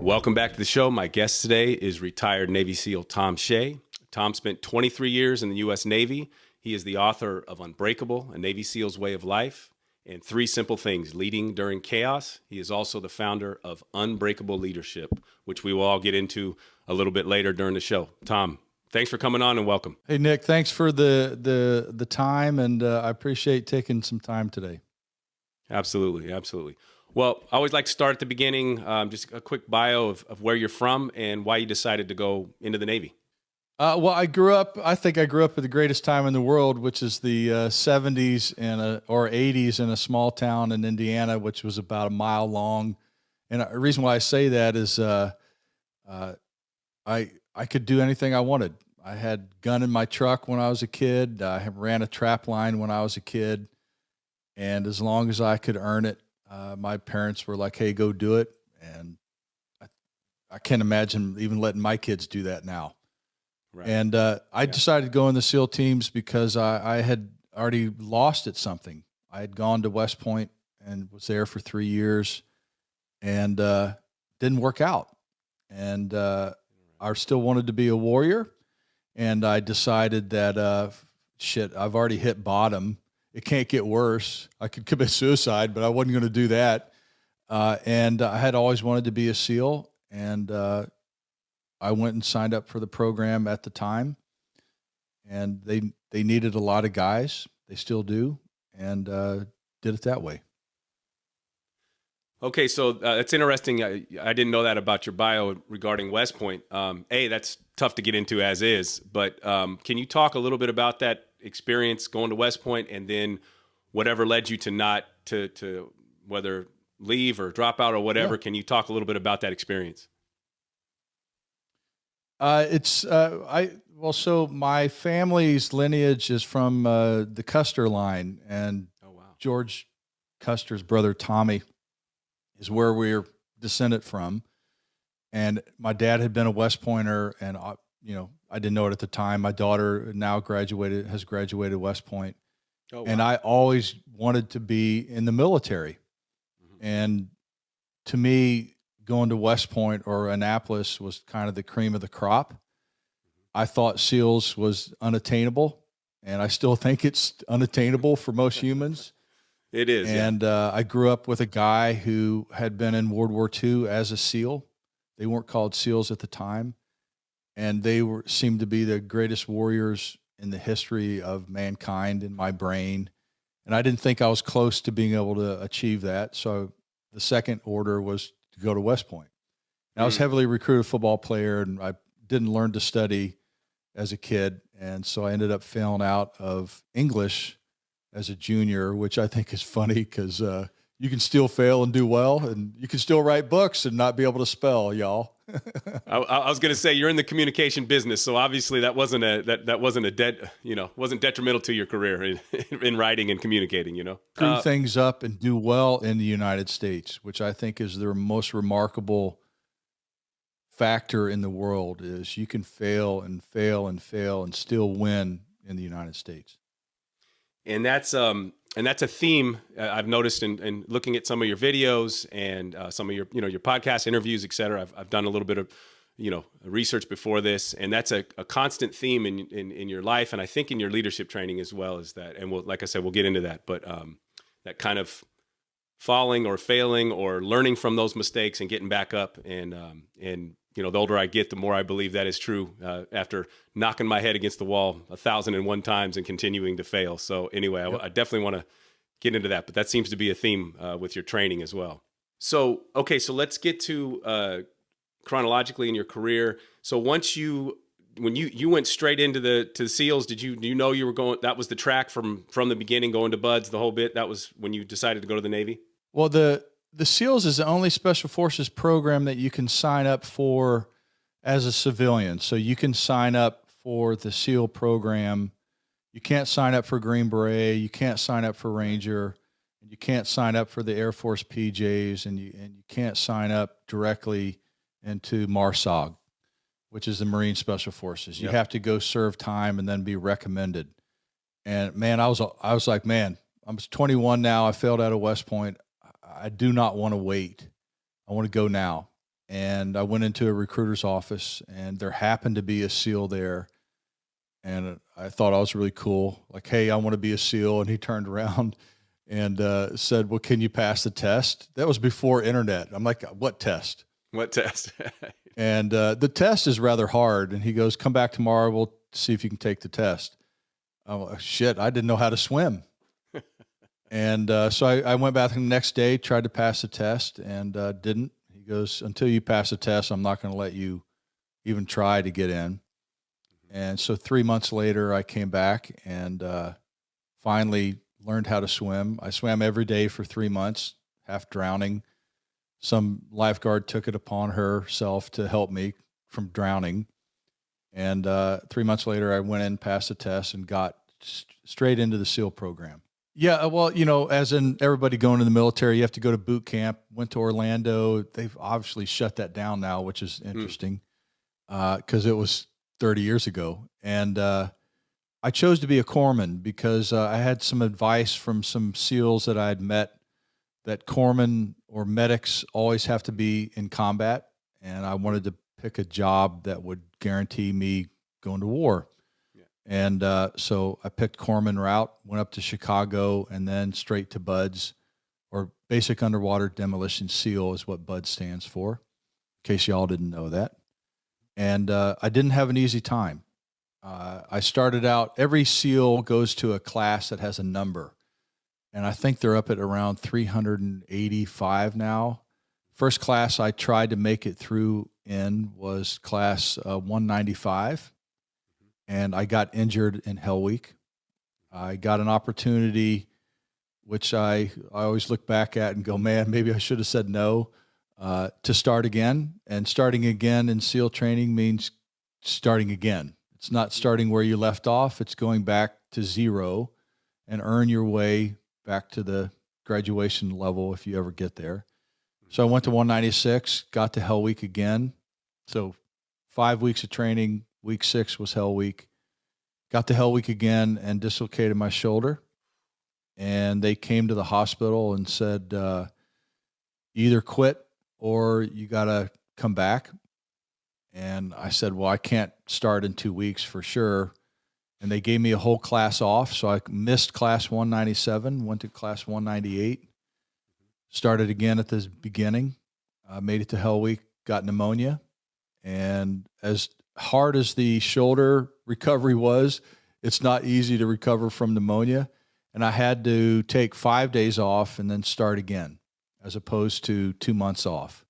Welcome back to the show. My guest today is retired Navy SEAL Tom Shea. Tom spent 23 years in the U.S. Navy. He is the author of Unbreakable, A Navy SEAL's Way of Life, and Three Simple Things, Leading During Chaos. He is also the founder of Unbreakable Leadership, which we will all get into a little bit later during the show. Tom, thanks for coming on and welcome. Hey, Nick, thanks for the time, and I appreciate taking some time today. Absolutely, absolutely. Well, I always like to start at the beginning, just a quick bio of where you're from and why you decided to go into the Navy. Well, I think I grew up at the greatest time in the world, which is the 70s or 80s in a small town in Indiana, which was about a mile long. And the reason why I say that is I could do anything I wanted. I had a gun in my truck when I was a kid. I ran a trap line when I was a kid. And as long as I could earn it, my parents were like, hey, go do it. And I can't imagine even letting my kids do that now. Right. And I decided to go in the SEAL teams because I had already lost at something. I had gone to West Point and was there for 3 years and didn't work out. And I still wanted to be a warrior. And I decided that, I've already hit bottom. It can't get worse. I could commit suicide, but I wasn't going to do that. And I had always wanted to be a SEAL. And I went and signed up for the program at the time. And they needed a lot of guys. They still do. And did it that way. Okay, so it's interesting. I didn't know that about your bio regarding West Point. That's tough to get into as is. But can you talk a little bit about that experience going to West Point, and then whatever led you to not to whether leave or drop out or whatever? Yeah. Can you talk a little bit about that experience? So my family's lineage is from the Custer line, and George Custer's brother Tommy is where we're descended from. And my dad had been a West Pointer, and I didn't know it at the time. My daughter now has graduated West Point. Oh, wow. And I always wanted to be in the military. Mm-hmm. And to me, going to West Point or Annapolis was kind of the cream of the crop. Mm-hmm. I thought SEALs was unattainable, and I still think it's unattainable for most humans. It is. And I grew up with a guy who had been in World War II as a SEAL. They weren't called SEALs at the time. And they seemed to be the greatest warriors in the history of mankind in my brain. And I didn't think I was close to being able to achieve that. So the second order was to go to West Point. And I was heavily recruited football player, and I didn't learn to study as a kid. And so I ended up failing out of English as a junior, which I think is funny because you can still fail and do well, and you can still write books and not be able to spell, y'all. I was going to say you're in the communication business, so obviously that wasn't wasn't detrimental to your career in writing and communicating. Screw things up and do well in the United States, which I think is the most remarkable factor in the world. Is you can fail and fail and fail and still win in the United States. And that's a theme I've noticed in looking at some of your videos and some of your your podcast interviews, et cetera. I've done a little bit of research before this, and that's a constant theme in your life, and I think in your leadership training as well as that. And like I said, we'll get into that, but that kind of falling or failing or learning from those mistakes and getting back up, and the older I get, the more I believe that is true after knocking my head against the wall 1,001 times and continuing to fail. So anyway, yep. I definitely want to get into that, but that seems to be a theme with your training as well. So, okay, so let's get to chronologically in your career. So when you went straight into the SEALs, do you know you were going, that was the track from the beginning, going to BUD/S, the whole bit? That was when you decided to go to the Navy? Well, the SEALs is the only Special Forces program that you can sign up for as a civilian. So you can sign up for the SEAL program. You can't sign up for Green Beret. You can't sign up for Ranger. You can't sign up for the Air Force PJs, and you can't sign up directly into MARSOG, which is the Marine Special Forces. You have to go serve time and then be recommended. And man, I was like, man, I'm 21 now. I failed out of West Point. I do not want to wait. I want to go now. and I went into a recruiter's office, and there happened to be a SEAL there. And I thought I was really cool. Like, hey, I want to be a SEAL. And he turned around and said, well, can you pass the test? That was before internet. I'm like, what test? What test? And the test is rather hard. And he goes, come back tomorrow. We'll see if you can take the test. Oh, shit, I didn't know how to swim. And so I went back the next day, tried to pass the test, and didn't. He goes, until you pass the test, I'm not going to let you even try to get in. And so 3 months later, I came back and finally learned how to swim. I swam every day for 3 months, half drowning. Some lifeguard took it upon herself to help me from drowning. And 3 months later, I went in, passed the test, and got straight into the SEAL program. Yeah, well, as in everybody going to the military, you have to go to boot camp. Went to Orlando. They've obviously shut that down now, which is interesting because it was 30 years ago. And I chose to be a corpsman because I had some advice from some SEALs that I had met that corpsmen or medics always have to be in combat. And I wanted to pick a job that would guarantee me going to war. And so I picked corpsman route, went up to Chicago, and then straight to BUDS, or Basic Underwater Demolition SEAL is what BUDS stands for, in case y'all didn't know that. And I didn't have an easy time. I started out, every SEAL goes to a class that has a number, and I think they're up at around 385 now. First class I tried to make it through in was class 195. And I got injured in Hell Week. I got an opportunity, which I always look back at and go, man, maybe I should have said no, to start again. And starting again in SEAL training means starting again. It's not starting where you left off. It's going back to zero and earn your way back to the graduation level if you ever get there. So I went to 196, got to Hell Week again. So 5 weeks of training. Week 6 was Hell Week. Got to Hell Week again and dislocated my shoulder. And they came to the hospital and said, either quit or you got to come back. And I said, well, I can't start in 2 weeks for sure. And they gave me a whole class off. So I missed class 197, went to class 198, started again at the beginning, made it to Hell Week, got pneumonia. And as hard as the shoulder recovery was, it's not easy to recover from pneumonia. And I had to take 5 days off and then start again, as opposed to 2 months off.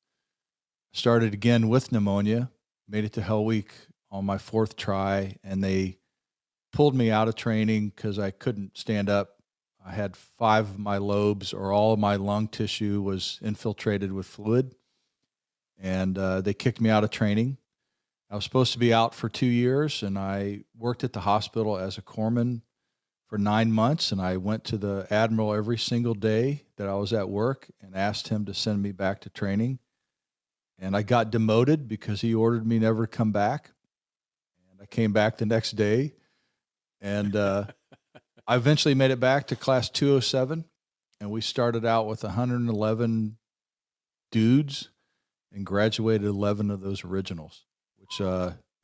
Started again with pneumonia, made it to Hell Week on my 4th try, and they pulled me out of training because I couldn't stand up. I had 5 of my lobes, or all of my lung tissue was infiltrated with fluid, and they kicked me out of training. I was supposed to be out for 2 years, and I worked at the hospital as a corpsman for 9 months, and I went to the admiral every single day that I was at work and asked him to send me back to training. And I got demoted because he ordered me never to come back. And I came back the next day, and I eventually made it back to class 207, and we started out with 111 dudes and graduated 11 of those originals. Which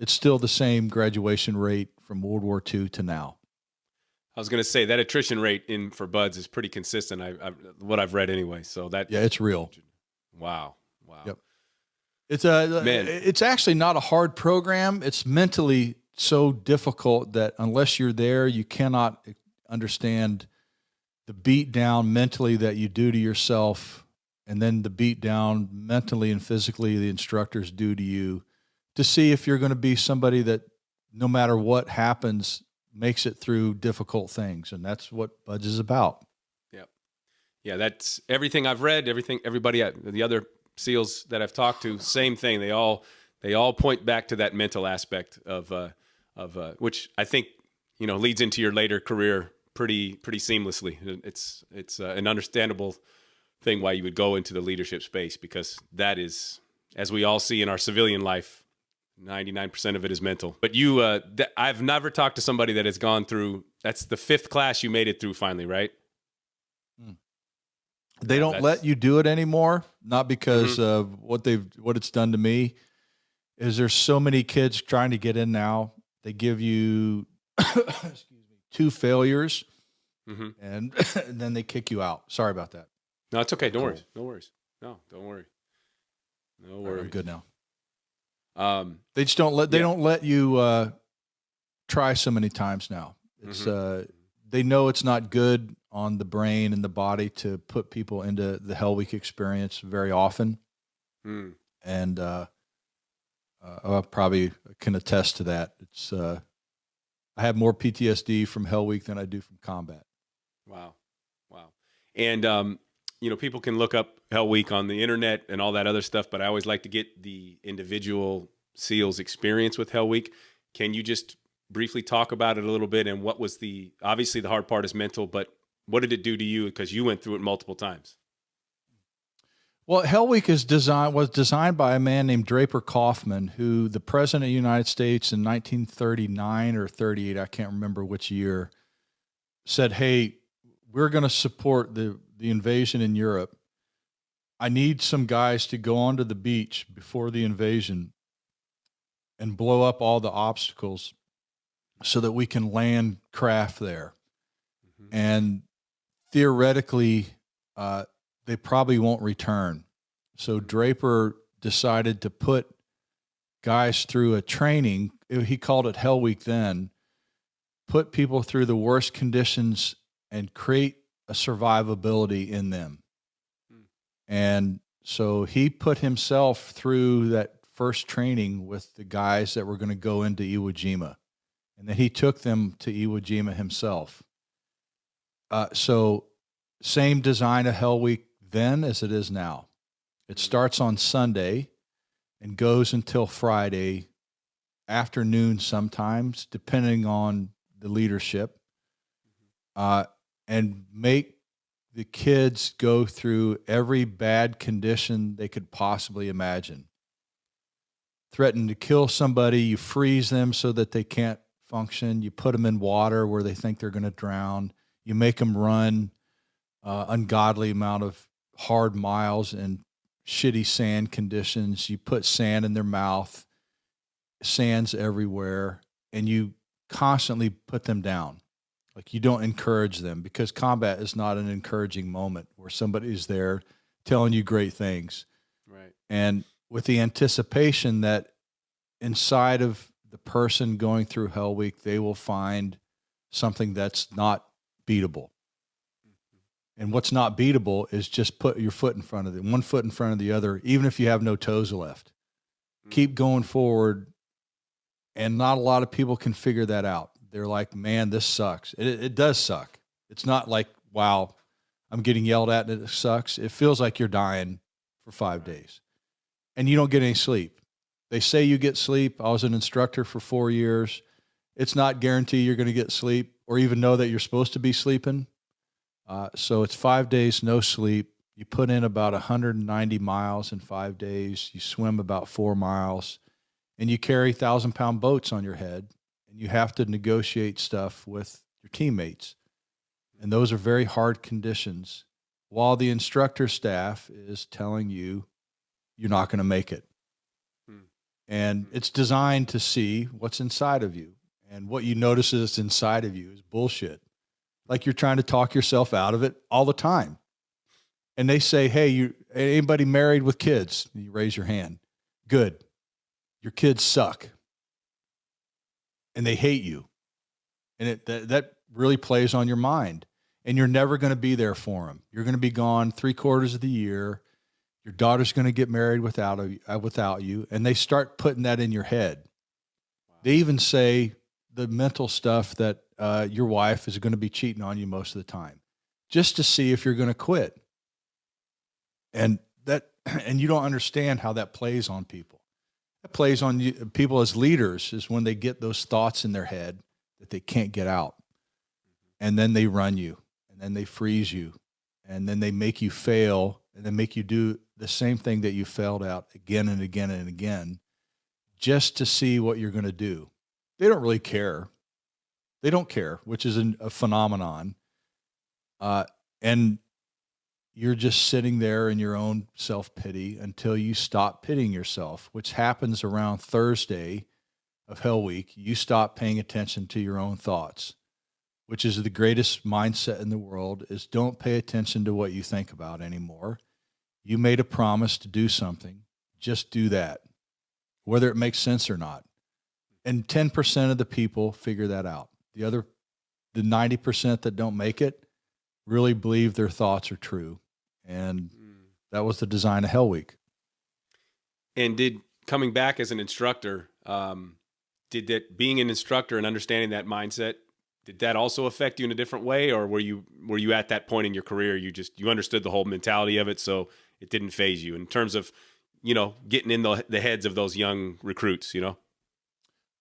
it's still the same graduation rate from World War II to now. I was going to say that attrition rate for BUDS is pretty consistent. What I've read anyway. So that it's real. Wow. Yep. It's actually not a hard program. It's mentally so difficult that unless you're there, you cannot understand the beat down mentally that you do to yourself, and then the beat down mentally and physically the instructors do to you, to see if you're going to be somebody that no matter what happens, makes it through difficult things. And that's what BUDS is about. Yep. Yeah, that's everything I've read, everybody, the other SEALs that I've talked to, same thing. They all point back to that mental aspect of which I think, leads into your later career pretty seamlessly. It's an understandable thing why you would go into the leadership space, because that is, as we all see in our civilian life, 99% of it is mental. But I've never talked to somebody that has gone through, that's the 5th class you made it through finally, right? They don't let you do it anymore, not because of what it's done to me. Is there's so many kids trying to get in now. They give you excuse me, 2 failures, and then they kick you out. Sorry about that. No, it's okay. Don't worry. No worries. No, don't worry. No worries. I'm good now. They just don't let you try so many times now. It's they know it's not good on the brain and the body to put people into the Hell Week experience very often. And I probably can attest to that. It's I have more PTSD from Hell Week than I do from combat. Wow. And people can look up Hell Week on the internet and all that other stuff, but I always like to get the individual SEAL's experience with Hell Week. Can you just briefly talk about it a little bit, and what was obviously the hard part is mental, but what did it do to you, because you went through it multiple times? Well, Hell Week was designed by a man named Draper Kaufman, who the President of the United States in 1939 or 38, I can't remember which year, said, hey, we're going to support the invasion in Europe. I need some guys to go onto the beach before the invasion and blow up all the obstacles so that we can land craft there. And theoretically, they probably won't return. So Draper decided to put guys through a training. He called it Hell Week then. Put people through the worst conditions and create a survivability in them. And so he put himself through that first training with the guys that were going to go into Iwo Jima. And then he took them to Iwo Jima himself. So same design of Hell Week then as it is now. It starts on Sunday and goes until Friday afternoon sometimes, depending on the leadership, and make the kids go through every bad condition they could possibly imagine. Threaten to kill somebody, you freeze them so that they can't function. You put them in water where they think they're going to drown. You make them run ungodly amount of hard miles in shitty sand conditions. You put sand in their mouth, sand's everywhere, and you constantly put them down. Like, you don't encourage them, because combat is not an encouraging moment where somebody's there telling you great things. Right. And with the anticipation that inside of the person going through Hell Week, they will find something that's not beatable. And what's not beatable is just put your foot in front of one foot in front of the other, even if you have no toes left. Keep going forward. And not a lot of people can figure that out. They're like, man, this sucks. It does suck. It's not like, wow, I'm getting yelled at and it sucks. It feels like you're dying for 5 days and you don't get any sleep. They say you get sleep. I was an instructor for 4 years. It's not guaranteed you're going to get sleep or even know that you're supposed to be sleeping. So it's 5 days, no sleep. You put in about 190 miles in 5 days. You swim about 4 miles, and you carry 1,000-pound boats on your head, and you have to negotiate stuff with your teammates. And those are very hard conditions, while the instructor staff is telling you you're not going to make it. And it's designed to see what's inside of you. And what you notice is inside of you is bullshit. Like, you're trying to talk yourself out of it all the time. And they say, hey, anybody married with kids? You raise your hand. Good. Your kids suck. And they hate you. And that really plays on your mind. And you're never going to be there for them. You're going to be gone 3/4 of the year. Your daughter's going to get married without you. And they start putting that in your head. Wow. They even say the mental stuff that your wife is going to be cheating on you most of the time, just to see if you're going to quit. And you don't understand how that plays on people. It plays on you, people as leaders, is when they get those thoughts in their head that they can't get out. And then they run you, and then they freeze you, and then they make you fail, and then make you do the same thing that you failed at again and again and again, just to see what you're going to do. They don't really care. They don't care, which is a phenomenon. And you're just sitting there in your own self-pity until you stop pitying yourself, which happens around Thursday of Hell Week. You stop paying attention to your own thoughts, which is the greatest mindset in the world, is don't pay attention to what you think about anymore. You made a promise to do something. Just do that, whether it makes sense or not. And 10% of the people figure that out. The 90% that don't make it really believe their thoughts are true. And that was the design of Hell Week. And did coming back as an instructor, did that being an instructor and understanding that mindset, did that also affect you in a different way? Or were you at that point in your career, you understood the whole mentality of it, so it didn't faze you in terms of, getting in the heads of those young recruits, Well,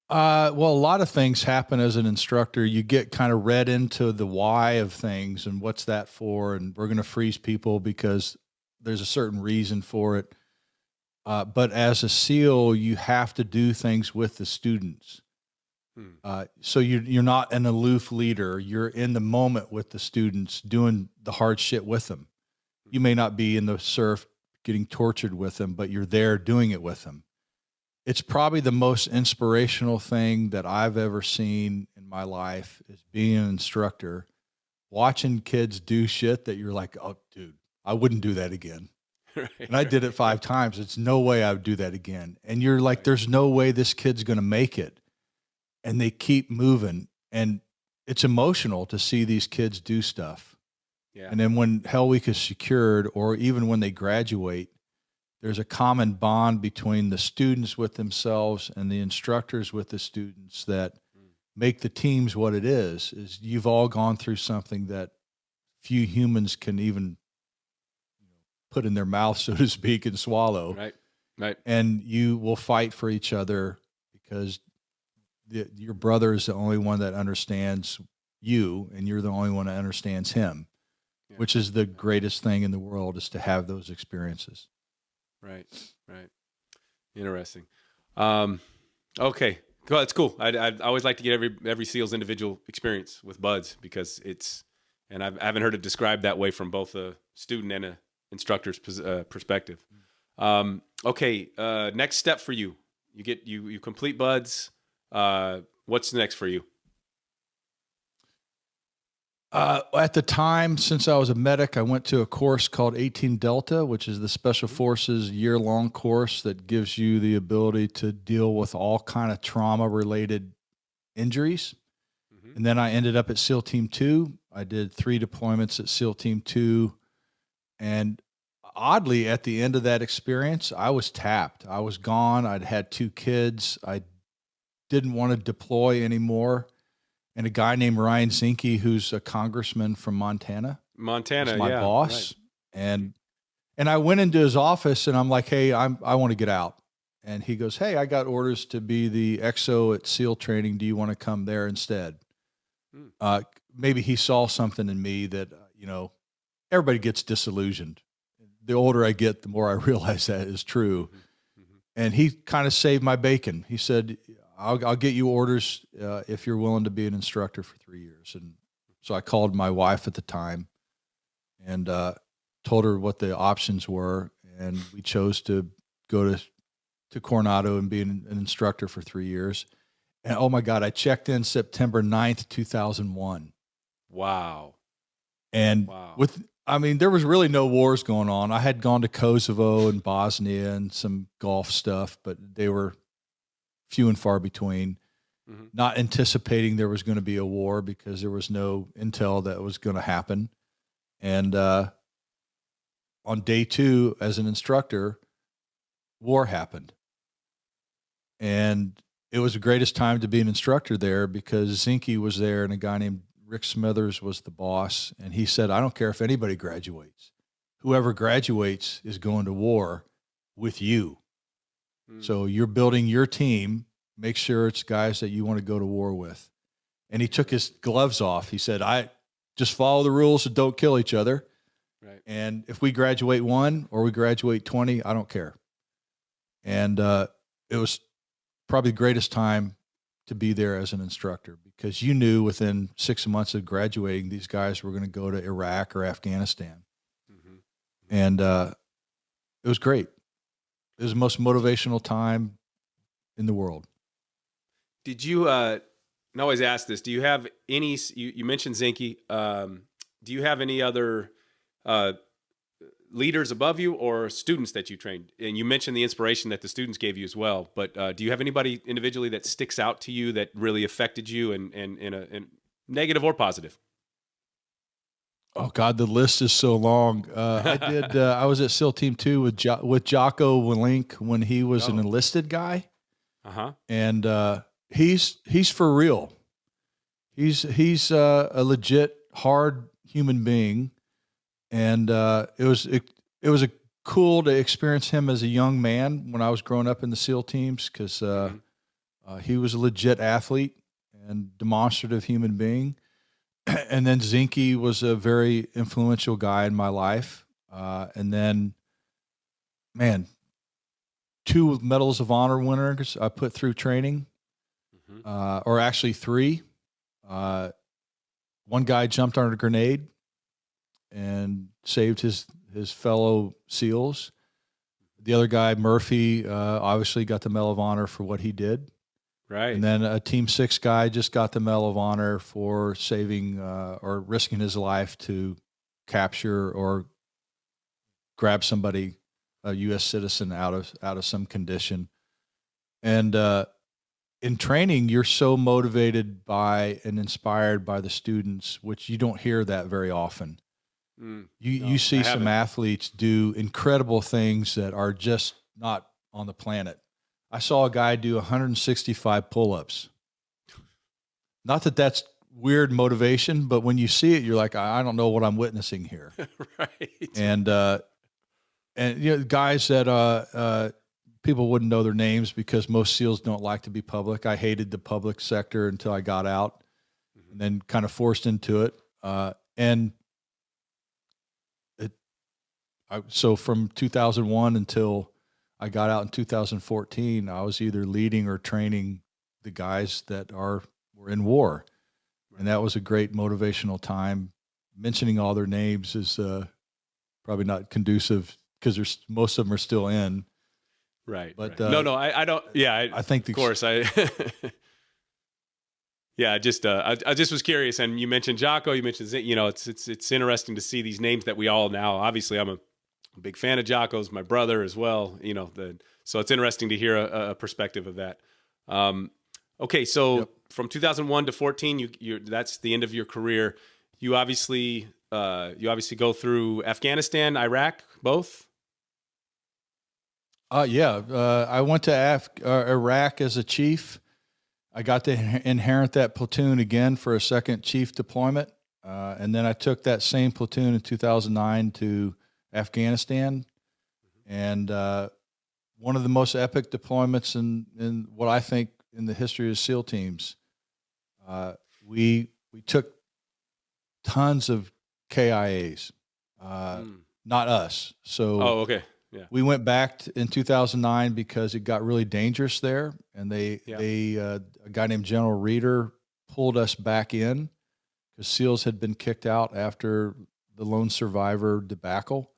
a lot of things happen as an instructor. You get kind of read into the why of things and what's that for, and we're going to freeze people because there's a certain reason for it. But as a SEAL, you have to do things with the students. So you're not an aloof leader. You're in the moment with the students, doing the hard shit with them. You may not be in the surf getting tortured with them, but you're there doing it with them. It's probably the most inspirational thing that I've ever seen in my life, is being an instructor, watching kids do shit that you're like, oh, dude, I wouldn't do that again. Right. And I did it 5 times. It's no way I would do that again. And you're like, there's no way this kid's going to make it. And they keep moving. And it's emotional to see these kids do stuff. Yeah. And then when Hell Week is secured, or even when they graduate, there's a common bond between the students with themselves and the instructors with the students that make the teams what it is you've all gone through something that few humans can even put in their mouth, so to speak, and swallow. Right. And you will fight for each other because your brother is the only one that understands you, and you're the only one that understands him, which is the greatest thing in the world, is to have those experiences. Right. Interesting. Okay. Cool. That's cool. I always like to get every SEAL's individual experience with BUD/S, because and I haven't heard it described that way from both a student and a instructor's perspective. Okay. Next step for you. You complete BUD/S. What's next for you? At the time, since I was a medic, I went to a course called 18 Delta, which is the Special Forces year-long course that gives you the ability to deal with all kind of trauma-related injuries. Mm-hmm. And then I ended up at SEAL Team 2. I did 3 deployments at SEAL Team 2. And oddly, at the end of that experience, I was tapped. I was gone. I'd had 2 kids. I didn't want to deploy anymore. And a guy named Ryan Zinke, who's a congressman from Montana, was my boss. Right. And I went into his office and I'm like, hey, I want to get out. And he goes, hey, I got orders to be the XO at SEAL training. Do you want to come there instead? Maybe he saw something in me that, everybody gets disillusioned. The older I get, the more I realize that is true. Mm-hmm. And he kind of saved my bacon. He said, I'll get you orders if you're willing to be an instructor for 3 years. And so I called my wife at the time and told her what the options were. And we chose to go to Coronado and be an instructor for 3 years. And oh my God, I checked in September 9th, 2001. Wow. And there was really no wars going on. I had gone to Kosovo and Bosnia and some Gulf stuff, but they were few and far between, not anticipating there was going to be a war because there was no intel that was going to happen. And on day 2 as an instructor, war happened. And it was the greatest time to be an instructor there because Zinke was there and a guy named Rick Smithers was the boss. And he said, I don't care if anybody graduates. Whoever graduates is going to war with you. So you're building your team, make sure it's guys that you want to go to war with. And he took his gloves off. He said, I just follow the rules and don't kill each other. Right. And if we graduate 1 or we graduate 20, I don't care. And it was probably the greatest time to be there as an instructor because you knew within 6 months of graduating, these guys were going to go to Iraq or Afghanistan. Mm-hmm. And it was great. It was the most motivational time in the world. Did you, and I always ask this, do you have any, you mentioned Zinke, do you have any other leaders above you or students that you trained? And you mentioned the inspiration that the students gave you as well, but do you have anybody individually that sticks out to you that really affected you and in negative or positive? Oh God, the list is so long. I was at SEAL Team 2 with Jocko Willink when he was an enlisted guy. Uh-huh. And he's for real. He's a legit hard human being. And it was a cool to experience him as a young man when I was growing up in the SEAL teams, because he was a legit athlete and demonstrative human being. And then Zinke was a very influential guy in my life. And then, man, 2 Medals of Honor winners I put through training, or actually 3. One guy jumped on a grenade and saved his fellow SEALs. The other guy, Murphy, obviously got the Medal of Honor for what he did. Right. And then a Team 6 guy just got the Medal of Honor for saving or risking his life to capture or grab somebody, a U.S. citizen, out of some condition. And in training, you're so motivated by and inspired by the students, which you don't hear that very often. You see some athletes do incredible things that are just not on the planet. I saw a guy do 165 pull-ups. Not that that's weird motivation, but when you see it, you're like, I don't know what I'm witnessing here. Right. And you know, guys that people wouldn't know their names because most SEALs don't like to be public. I hated the public sector until I got out, and then kind of forced into it. So from 2001 until I got out in 2014, I was either leading or training the guys that were in war. And that was a great motivational time. Mentioning all their names is probably not conducive because most of them are still in. Right. But right. No, I don't. Yeah, I think of course Yeah, I just was curious, and you mentioned Jocko. You mentioned it's interesting to see these names that we all now. Obviously, I'm a big fan of Jocko's, my brother as well. So it's interesting to hear a perspective of that. Okay, so from 2001 to 14, that's the end of your career. You obviously go through Afghanistan, Iraq, both. I went to Iraq as a chief. I got to inherit that platoon again for a second chief deployment. And then I took that same platoon in 2009 to Afghanistan. And one of the most epic deployments in what I think in the history of SEAL teams. We took tons of KIAs, not us. So okay. Yeah. We went back in 2009 because it got really dangerous there, and a guy named General Reeder pulled us back in because SEALs had been kicked out after the lone survivor debacle,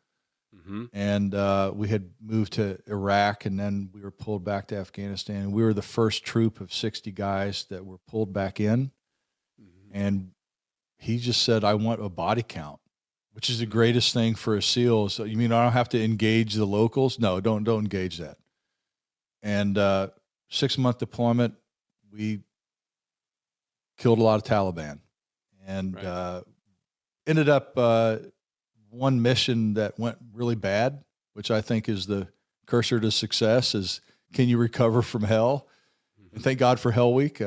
and we had moved to Iraq, and then we were pulled back to Afghanistan. We were the first troop of 60 guys that were pulled back in, and he just said, "I want a body count." Which is the greatest thing for a SEAL. So you mean I don't have to engage the locals? No, don't engage that. And 6-month deployment, we killed a lot of Taliban, and ended up one mission that went really bad, which I think is the cursor to success. Is can you recover from hell? And thank God for Hell Week.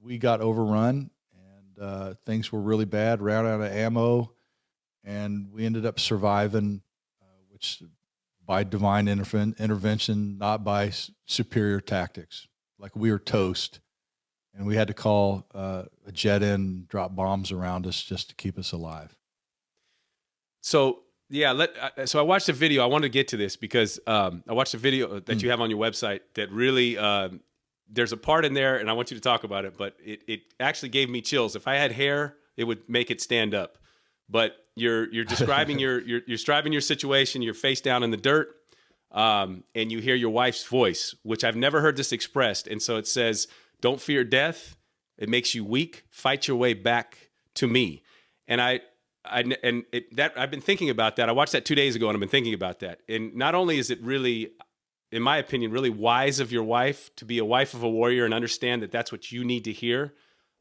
We got overrun, and things were really bad. Ran out of ammo. And we ended up surviving, which by divine intervention, not by superior tactics. Like we were toast, and we had to call a jet in, drop bombs around us just to keep us alive. So so I watched a video. I wanted to get to this because I watched a video that you have on your website that really there's a part in there, and I want you to talk about it. But it actually gave me chills. If I had hair, it would make it stand up. but you're describing you're describing your situation. You're face down in the dirt, and you hear your wife's voice, which I've never heard this expressed. And so it says, "Don't fear death. It makes you weak. Fight your way back to me." And I've been thinking about that. I watched that 2 days ago, and I've been thinking about that. And not only is it really, in my opinion, really wise of your wife to be a wife of a warrior and understand that that's what you need to hear.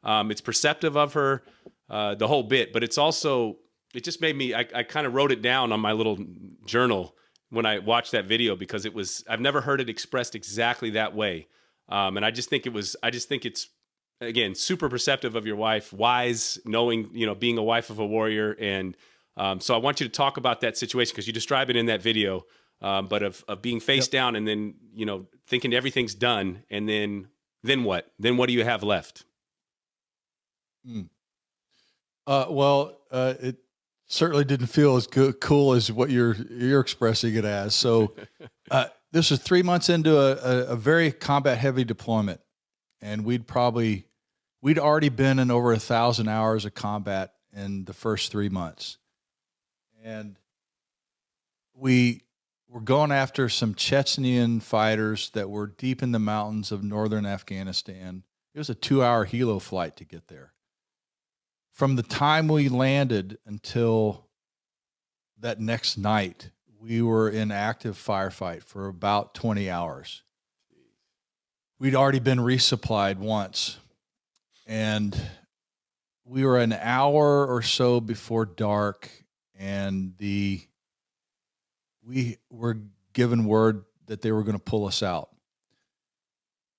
It's perceptive of her, the whole bit, but it's also, it just made me, I kind of wrote it down on my little journal when I watched that video, because I've never heard it expressed exactly that way. And I just think it's, again, super perceptive of your wife, wise, knowing, being a wife of a warrior. And so I want you to talk about that situation, because you describe it in that video, but of being face down and then, thinking everything's done. And then what? Then what do you have left? It certainly didn't feel as cool as what you're expressing it as. So this was 3 months into a very combat heavy deployment, and we'd already been in over 1,000 hours of combat in the first 3 months. And we were going after some Chechenian fighters that were deep in the mountains of northern Afghanistan. It was a 2-hour helo flight to get there. From the time we landed until that next night, we were in active firefight for about 20 hours. We'd already been resupplied once, and we were an hour or so before dark, and we were given word that they were going to pull us out,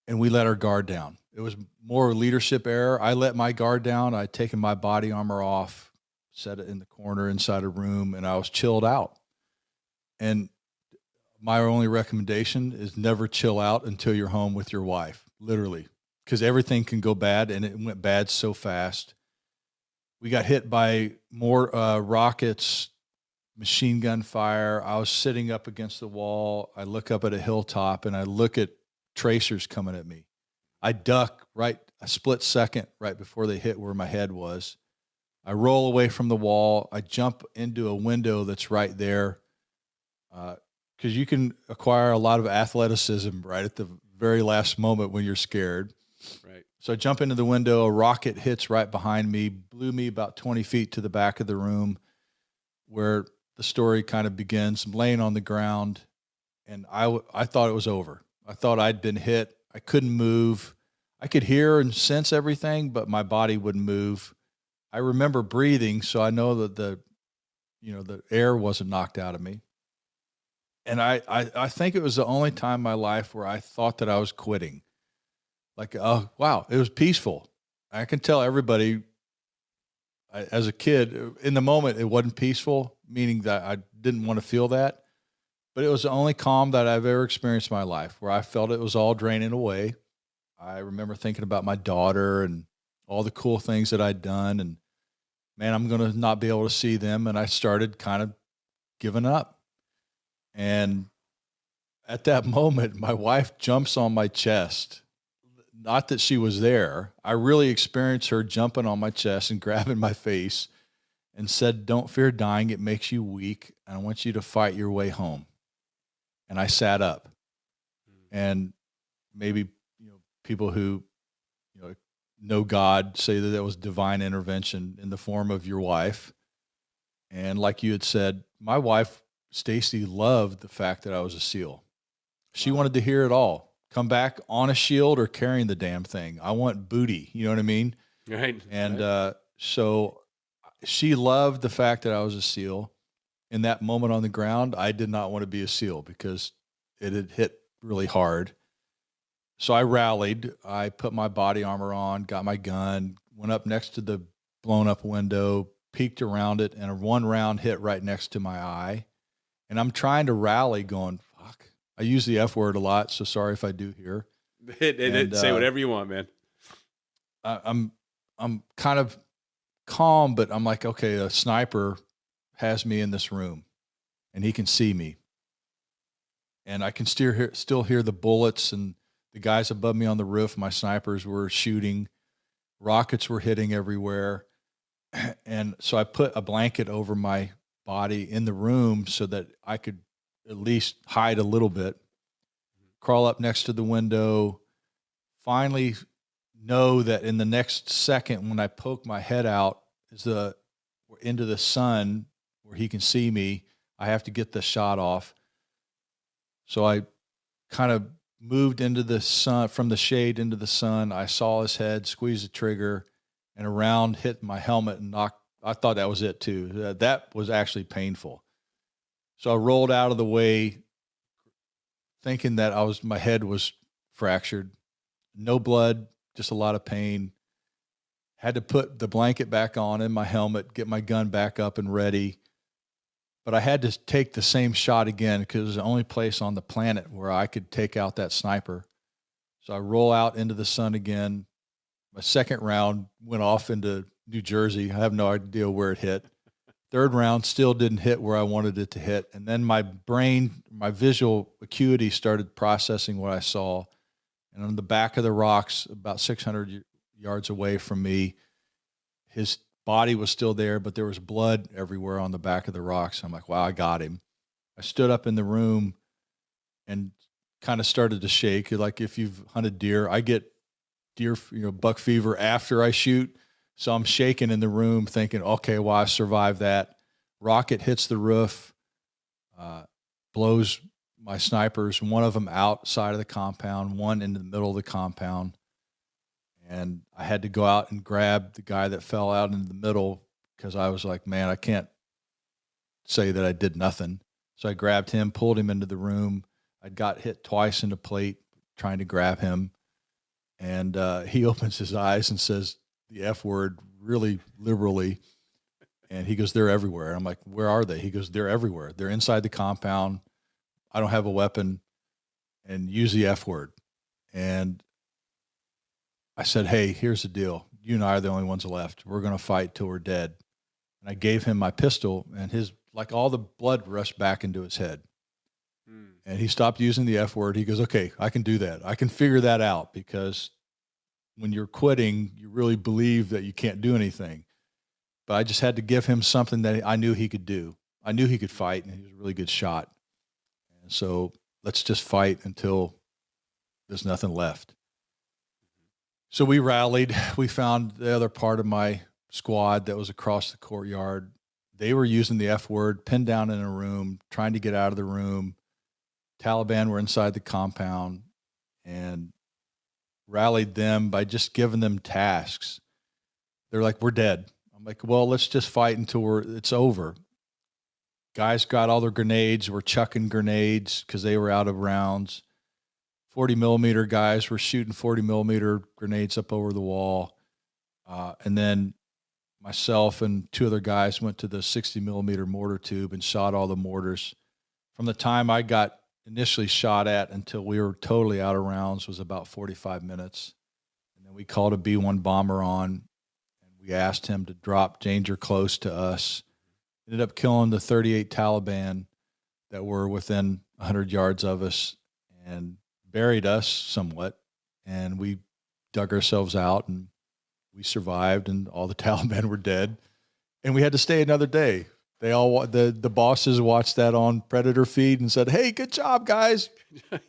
and we let our guard down. It was more leadership error. I let my guard down. I'd taken my body armor off, set it in the corner inside a room, and I was chilled out. And my only recommendation is never chill out until you're home with your wife, literally, because everything can go bad, and it went bad so fast. We got hit by more rockets, machine gun fire. I was sitting up against the wall. I look up at a hilltop, and I look at tracers coming at me. I duck a split second right before they hit where my head was. I roll away from the wall. I jump into a window that's right there, because you can acquire a lot of athleticism right at the very last moment when you're scared. Right. So I jump into the window. A rocket hits right behind me, blew me about 20 feet to the back of the room, where the story kind of begins. I'm laying on the ground, and I thought it was over. I thought I'd been hit. I couldn't move. I could hear and sense everything, but my body wouldn't move. I remember breathing, so I know that the air wasn't knocked out of me. And I think it was the only time in my life where I thought that I was quitting. Like, oh, wow, it was peaceful. I can tell everybody, as a kid, in the moment, it wasn't peaceful, meaning that I didn't want to feel that. But it was the only calm that I've ever experienced in my life, where I felt it was all draining away. I remember thinking about my daughter and all the cool things that I'd done, and man, I'm going to not be able to see them. And I started kind of giving up. And at that moment, my wife jumps on my chest. Not that she was there. I really experienced her jumping on my chest and grabbing my face and said, "Don't fear dying. It makes you weak. And I want you to fight your way home." And I sat up. And maybe people who know God say that was divine intervention in the form of your wife. And like you had said, my wife, Stacy, loved the fact that I was a SEAL. She wanted to hear it all. Come back on a shield or carrying the damn thing. I want booty. You know what I mean? Right. And so she loved the fact that I was a SEAL. In that moment on the ground, I did not want to be a SEAL because it had hit really hard. So I rallied. I put my body armor on, got my gun, went up next to the blown up window, peeked around it, and one round hit right next to my eye. And I'm trying to rally going, fuck. I use the F word a lot, so sorry if I do here. Say whatever you want, man. I'm kind of calm, but I'm like, okay, a sniper has me in this room, and he can see me. And I can still hear the bullets, and the guys above me on the roof, my snipers were shooting. Rockets were hitting everywhere. And so I put a blanket over my body in the room so that I could at least hide a little bit, crawl up next to the window, finally know that in the next second when I poke my head out is into the sun where he can see me, I have to get the shot off. So I kind of moved into the sun, from the shade into the sun. I saw his head, squeezed the trigger, and a round hit my helmet and knocked. I thought that was it too. That was actually painful. So I rolled out of the way thinking that my head was fractured. No blood, just a lot of pain. Had to put the blanket back on in my helmet, get my gun back up and ready. But I had to take the same shot again because it was the only place on the planet where I could take out that sniper. So I roll out into the sun again. My second round went off into New Jersey. I have no idea where it hit. Third round still didn't hit where I wanted it to hit. And then my brain, my visual acuity started processing what I saw. And on the back of the rocks, about 600 yards away from me, his body was still there, but there was blood everywhere on the back of the rocks. I'm like, wow, I got him. I stood up in the room and kind of started to shake. Like if you've hunted deer, I get deer, buck fever after I shoot. So I'm shaking in the room thinking, okay, well, I survived that. Rocket hits the roof, blows my snipers, one of them outside of the compound, one in the middle of the compound. And I had to go out and grab the guy that fell out into the middle because I was like, man, I can't say that I did nothing. So I grabbed him, pulled him into the room. I got hit twice in the plate trying to grab him. And he opens his eyes and says the F word really liberally. And he goes, they're everywhere. And I'm like, where are they? He goes, they're everywhere. They're inside the compound. I don't have a weapon, and use the F word. And I said, hey, here's the deal. You and I are the only ones left. We're going to fight till we're dead. And I gave him my pistol, and all the blood rushed back into his head. And he stopped using the F word. He goes, okay, I can do that. I can figure that out, because when you're quitting, you really believe that you can't do anything. But I just had to give him something that I knew he could do. I knew he could fight, and he was a really good shot. And so let's just fight until there's nothing left. So we rallied. We found the other part of my squad that was across the courtyard. They were using the F word, pinned down in a room, trying to get out of the room. Taliban were inside the compound, and rallied them by just giving them tasks. They're like, we're dead. I'm like, well, let's just fight until it's over. Guys got all their grenades, were chucking grenades because they were out of rounds. 40 millimeter guys were shooting 40 millimeter grenades up over the wall. And then myself and two other guys went to the 60 millimeter mortar tube and shot all the mortars. From the time I got initially shot at until we were totally out of rounds was about 45 minutes. And then we called a B-1 bomber on, and we asked him to drop danger close to us. Ended up killing the 38 Taliban that were within 100 yards of us, and buried us somewhat. And we dug ourselves out, and we survived, and all the Taliban were dead. And we had to stay another day. They all, the bosses watched that on Predator feed and said, hey, good job, guys.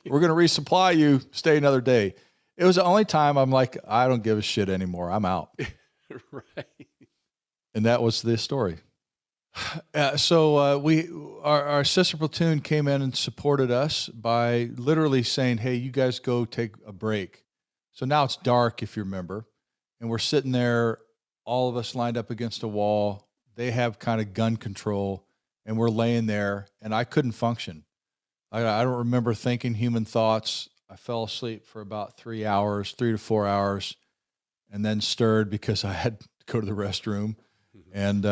We're going to resupply you. Stay another day. It was the only time I'm like, I don't give a shit anymore. I'm out. Right. And that was the story. So our sister platoon came in and supported us by literally saying, hey, you guys go take a break. So now it's dark, if you remember, and we're sitting there, all of us lined up against a wall. They have kind of gun control, and we're laying there, and I couldn't function. I don't remember thinking human thoughts. I fell asleep for about 3 to 4 hours, and then stirred because I had to go to the restroom. And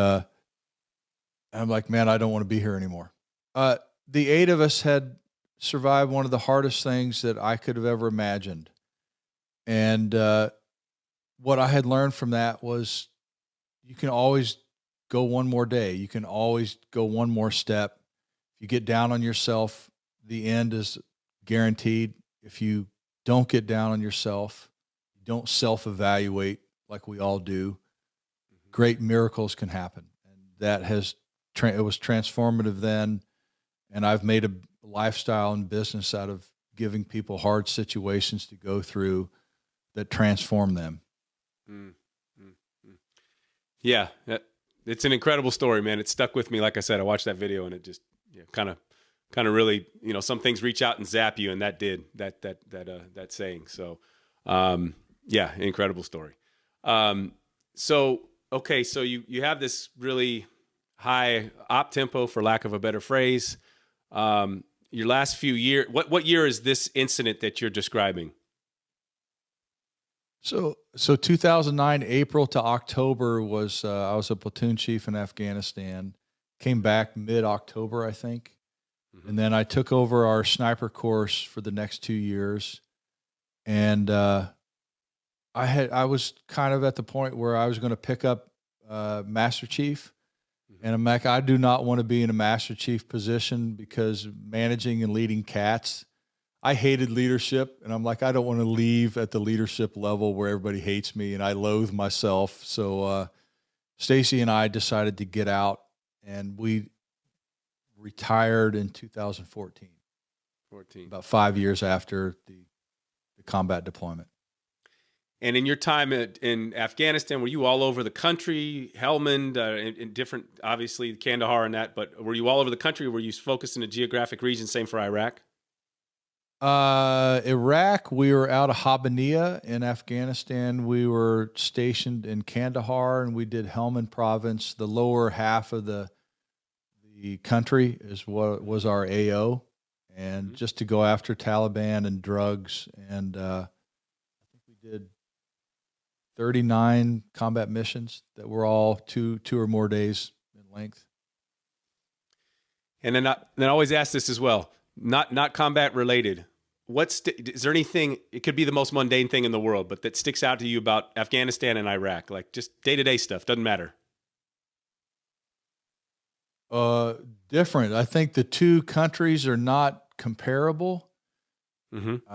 I'm like, man, I don't want to be here anymore. The 8 of us had survived one of the hardest things that I could have ever imagined. And what I had learned from that was you can always go one more day. You can always go one more step. If you get down on yourself, the end is guaranteed. If you don't get down on yourself, don't self-evaluate like we all do, great miracles can happen. And that has, it was transformative then. And I've made a lifestyle and business out of giving people hard situations to go through that transform them. Mm, mm, mm. Yeah, it's an incredible story, man. It stuck with me. Like I said, I watched that video and it just kind of really, some things reach out and zap you, and that did that saying. So, yeah, incredible story. So you have this really high op tempo, for lack of a better phrase. Your last few years, what year is this incident that you're describing? So 2009, April to October was, I was a platoon chief in Afghanistan, came back mid-October, I think. Mm-hmm. And then I took over our sniper course for the next 2 years. And, I was kind of at the point where I was going to pick up, Master Chief. Mm-hmm. And I'm like, I do not want to be in a Master Chief position because managing and leading cats, I hated leadership, and I'm like, I don't want to leave at the leadership level where everybody hates me and I loathe myself. So Stacy and I decided to get out, and we retired in 2014, about 5 years after the combat deployment. And in your time in Afghanistan, were you all over the country, Helmand, in different, obviously Kandahar and that, but were you all over the country, or were you focused in a geographic region? Same for Iraq? Iraq, we were out of Habbaniyah. In Afghanistan, we were stationed in Kandahar, and we did Helmand province. The lower half of the country is what was our AO, and mm-hmm. just to go after Taliban and drugs. And I think we did 39 combat missions that were all two or more days in length. And then I always ask this as well. Not combat related. Is there anything, it could be the most mundane thing in the world, but that sticks out to you about Afghanistan and Iraq? Like just day-to-day stuff, doesn't matter. Different. I think the two countries are not comparable. Mm-hmm.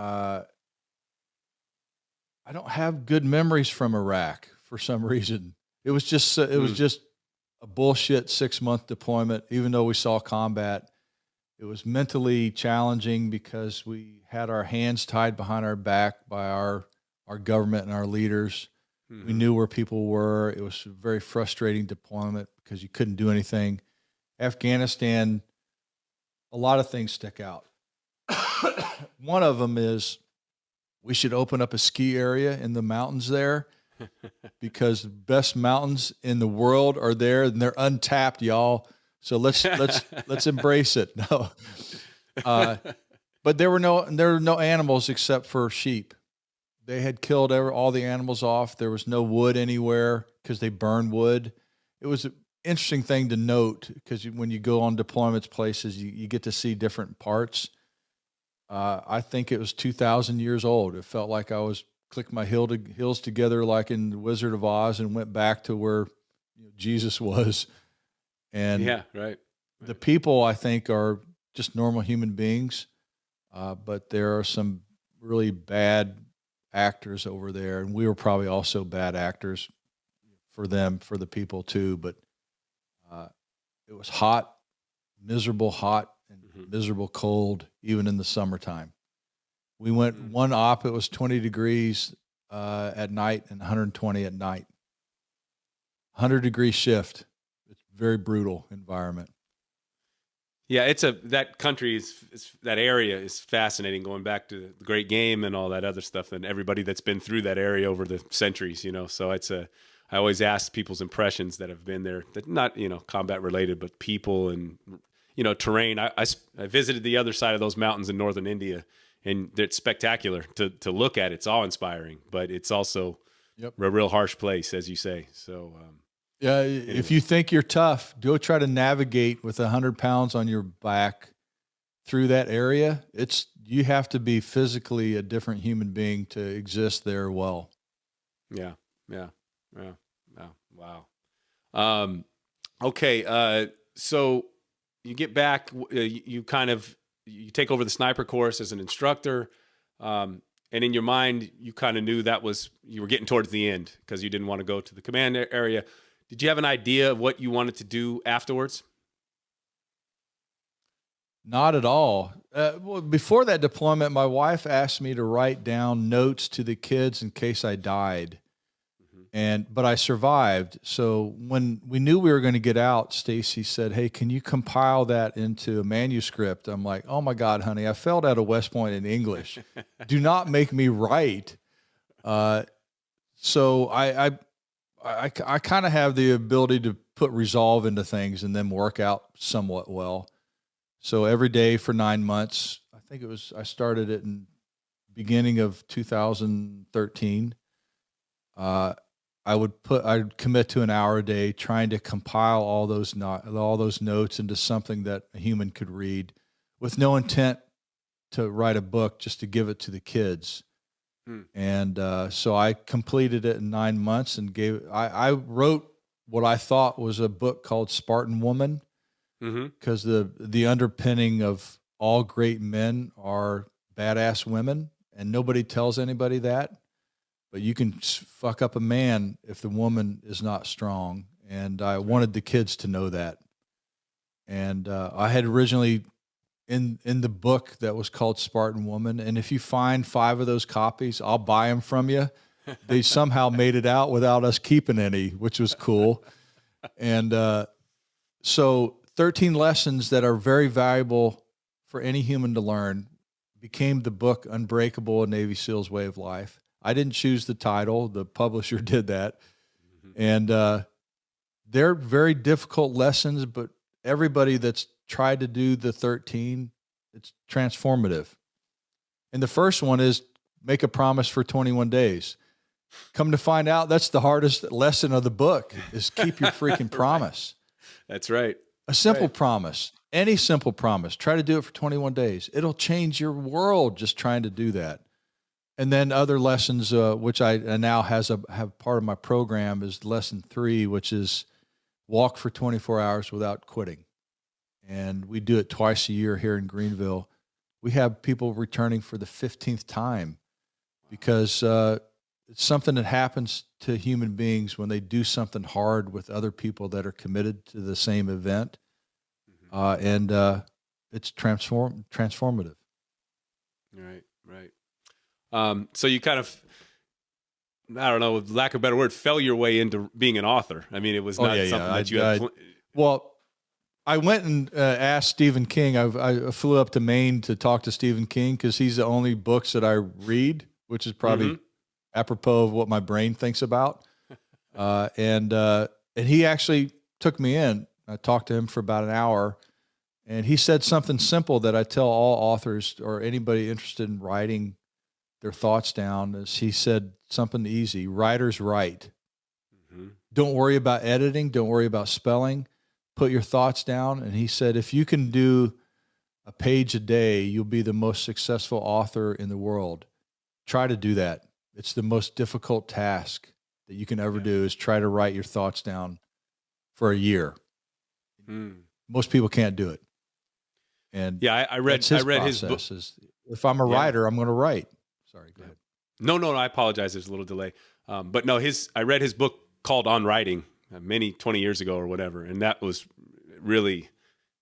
I don't have good memories from Iraq for some reason. It was just a bullshit 6-month deployment, even though we saw combat. It was mentally challenging because we had our hands tied behind our back by our government and our leaders. Mm-hmm. We knew where people were. It was a very frustrating deployment because you couldn't do anything. Afghanistan, a lot of things stick out. One of them is we should open up a ski area in the mountains there because the best mountains in the world are there, and they're untapped, y'all. So let's embrace it. No, but there were no animals except for sheep. They had killed all the animals off. There was no wood anywhere because they burn wood. It was an interesting thing to note because when you go on deployments places, you get to see different parts. I think it was 2,000 years old. It felt like I was clicked my heels together like in The Wizard of Oz and went back to where Jesus was. And yeah, right. The people, I think, are just normal human beings, but there are some really bad actors over there, and we were probably also bad actors for them, for the people too. But it was hot, miserable hot, and mm-hmm. miserable cold, even in the summertime. We went one op, it was 20 degrees at night and 120 at night. 100-degree shift. Very brutal environment. Yeah, that country that area is fascinating. Going back to the Great Game and all that other stuff, and everybody that's been through that area over the centuries, So I always ask people's impressions that have been there, that not combat related, but people and terrain. I visited the other side of those mountains in northern India, and it's spectacular to look at. It's awe inspiring, but it's also a real harsh place, as you say. So. Yeah, if you think you're tough, go try to navigate with 100 pounds on your back through that area. You have to be physically a different human being to exist there well. Yeah. Wow. Okay. So you get back. You take over the sniper course as an instructor, and in your mind, you kind of knew you were getting towards the end because you didn't want to go to the command area. Did you have an idea of what you wanted to do afterwards? Not at all. Well, before that deployment, my wife asked me to write down notes to the kids in case I died. But I survived. So when we knew we were going to get out, Stacy said, "Hey, can you compile that into a manuscript?" I'm like, "Oh my God, honey, I failed out of West Point in English. Do not make me write." So I kind of have the ability to put resolve into things and then work out somewhat well. So every day for 9 months, I started it in beginning of 2013. I'd commit to an hour a day trying to compile all those notes into something that a human could read, with no intent to write a book, just to give it to the kids. And so I completed it in 9 months and I wrote what I thought was a book called Spartan Woman, because the underpinning of all great men are badass women, and nobody tells anybody that. But you can fuck up a man if the woman is not strong. And I wanted the kids to know that. And I had originally in the book that was called Spartan Woman. And if you find 5 of those copies, I'll buy them from you. They somehow made it out without us keeping any, which was cool. And so 13 lessons that are very valuable for any human to learn became the book Unbreakable: A Navy SEAL's Way of Life. I didn't choose the title. The publisher did that. And they're very difficult lessons, but everybody that's tried to do the 13, it's transformative. And the first one is make a promise for 21 days. Come to find out, that's the hardest lesson of the book, is keep your freaking promise. That's right. A simple promise, any simple promise. Try to do it for 21 days. It'll change your world just trying to do that. And then other lessons, which I now have part of my program, is lesson 3, which is walk for 24 hours without quitting. And we do it twice a year here in Greenville. We have people returning for the 15th time because it's something that happens to human beings when they do something hard with other people that are committed to the same event. And it's transformative. Right. So you kind of, I don't know, with lack of a better word, fell your way into being an author. I mean, it was not something that you had. Well, I went and asked Stephen King. I flew up to Maine to talk to Stephen King because he's the only books that I read, which is probably apropos of what my brain thinks about. And he actually took me in. I talked to him for about an hour, and he said something simple that I tell all authors or anybody interested in writing their thoughts down. Is he said something easy: writers write. Don't worry about editing. Don't worry about spelling. Put your thoughts down. And he said, if you can do a page a day, you'll be the most successful author in the world. Try to do that. It's the most difficult task that you can ever do, is try to write your thoughts down for a year. Most people can't do it. And I read his book. If I'm a writer, I'm going to write. Sorry, go ahead. No, I apologize. There's a little delay. But no, I read his book called On Writing 20 years ago or whatever. And that was really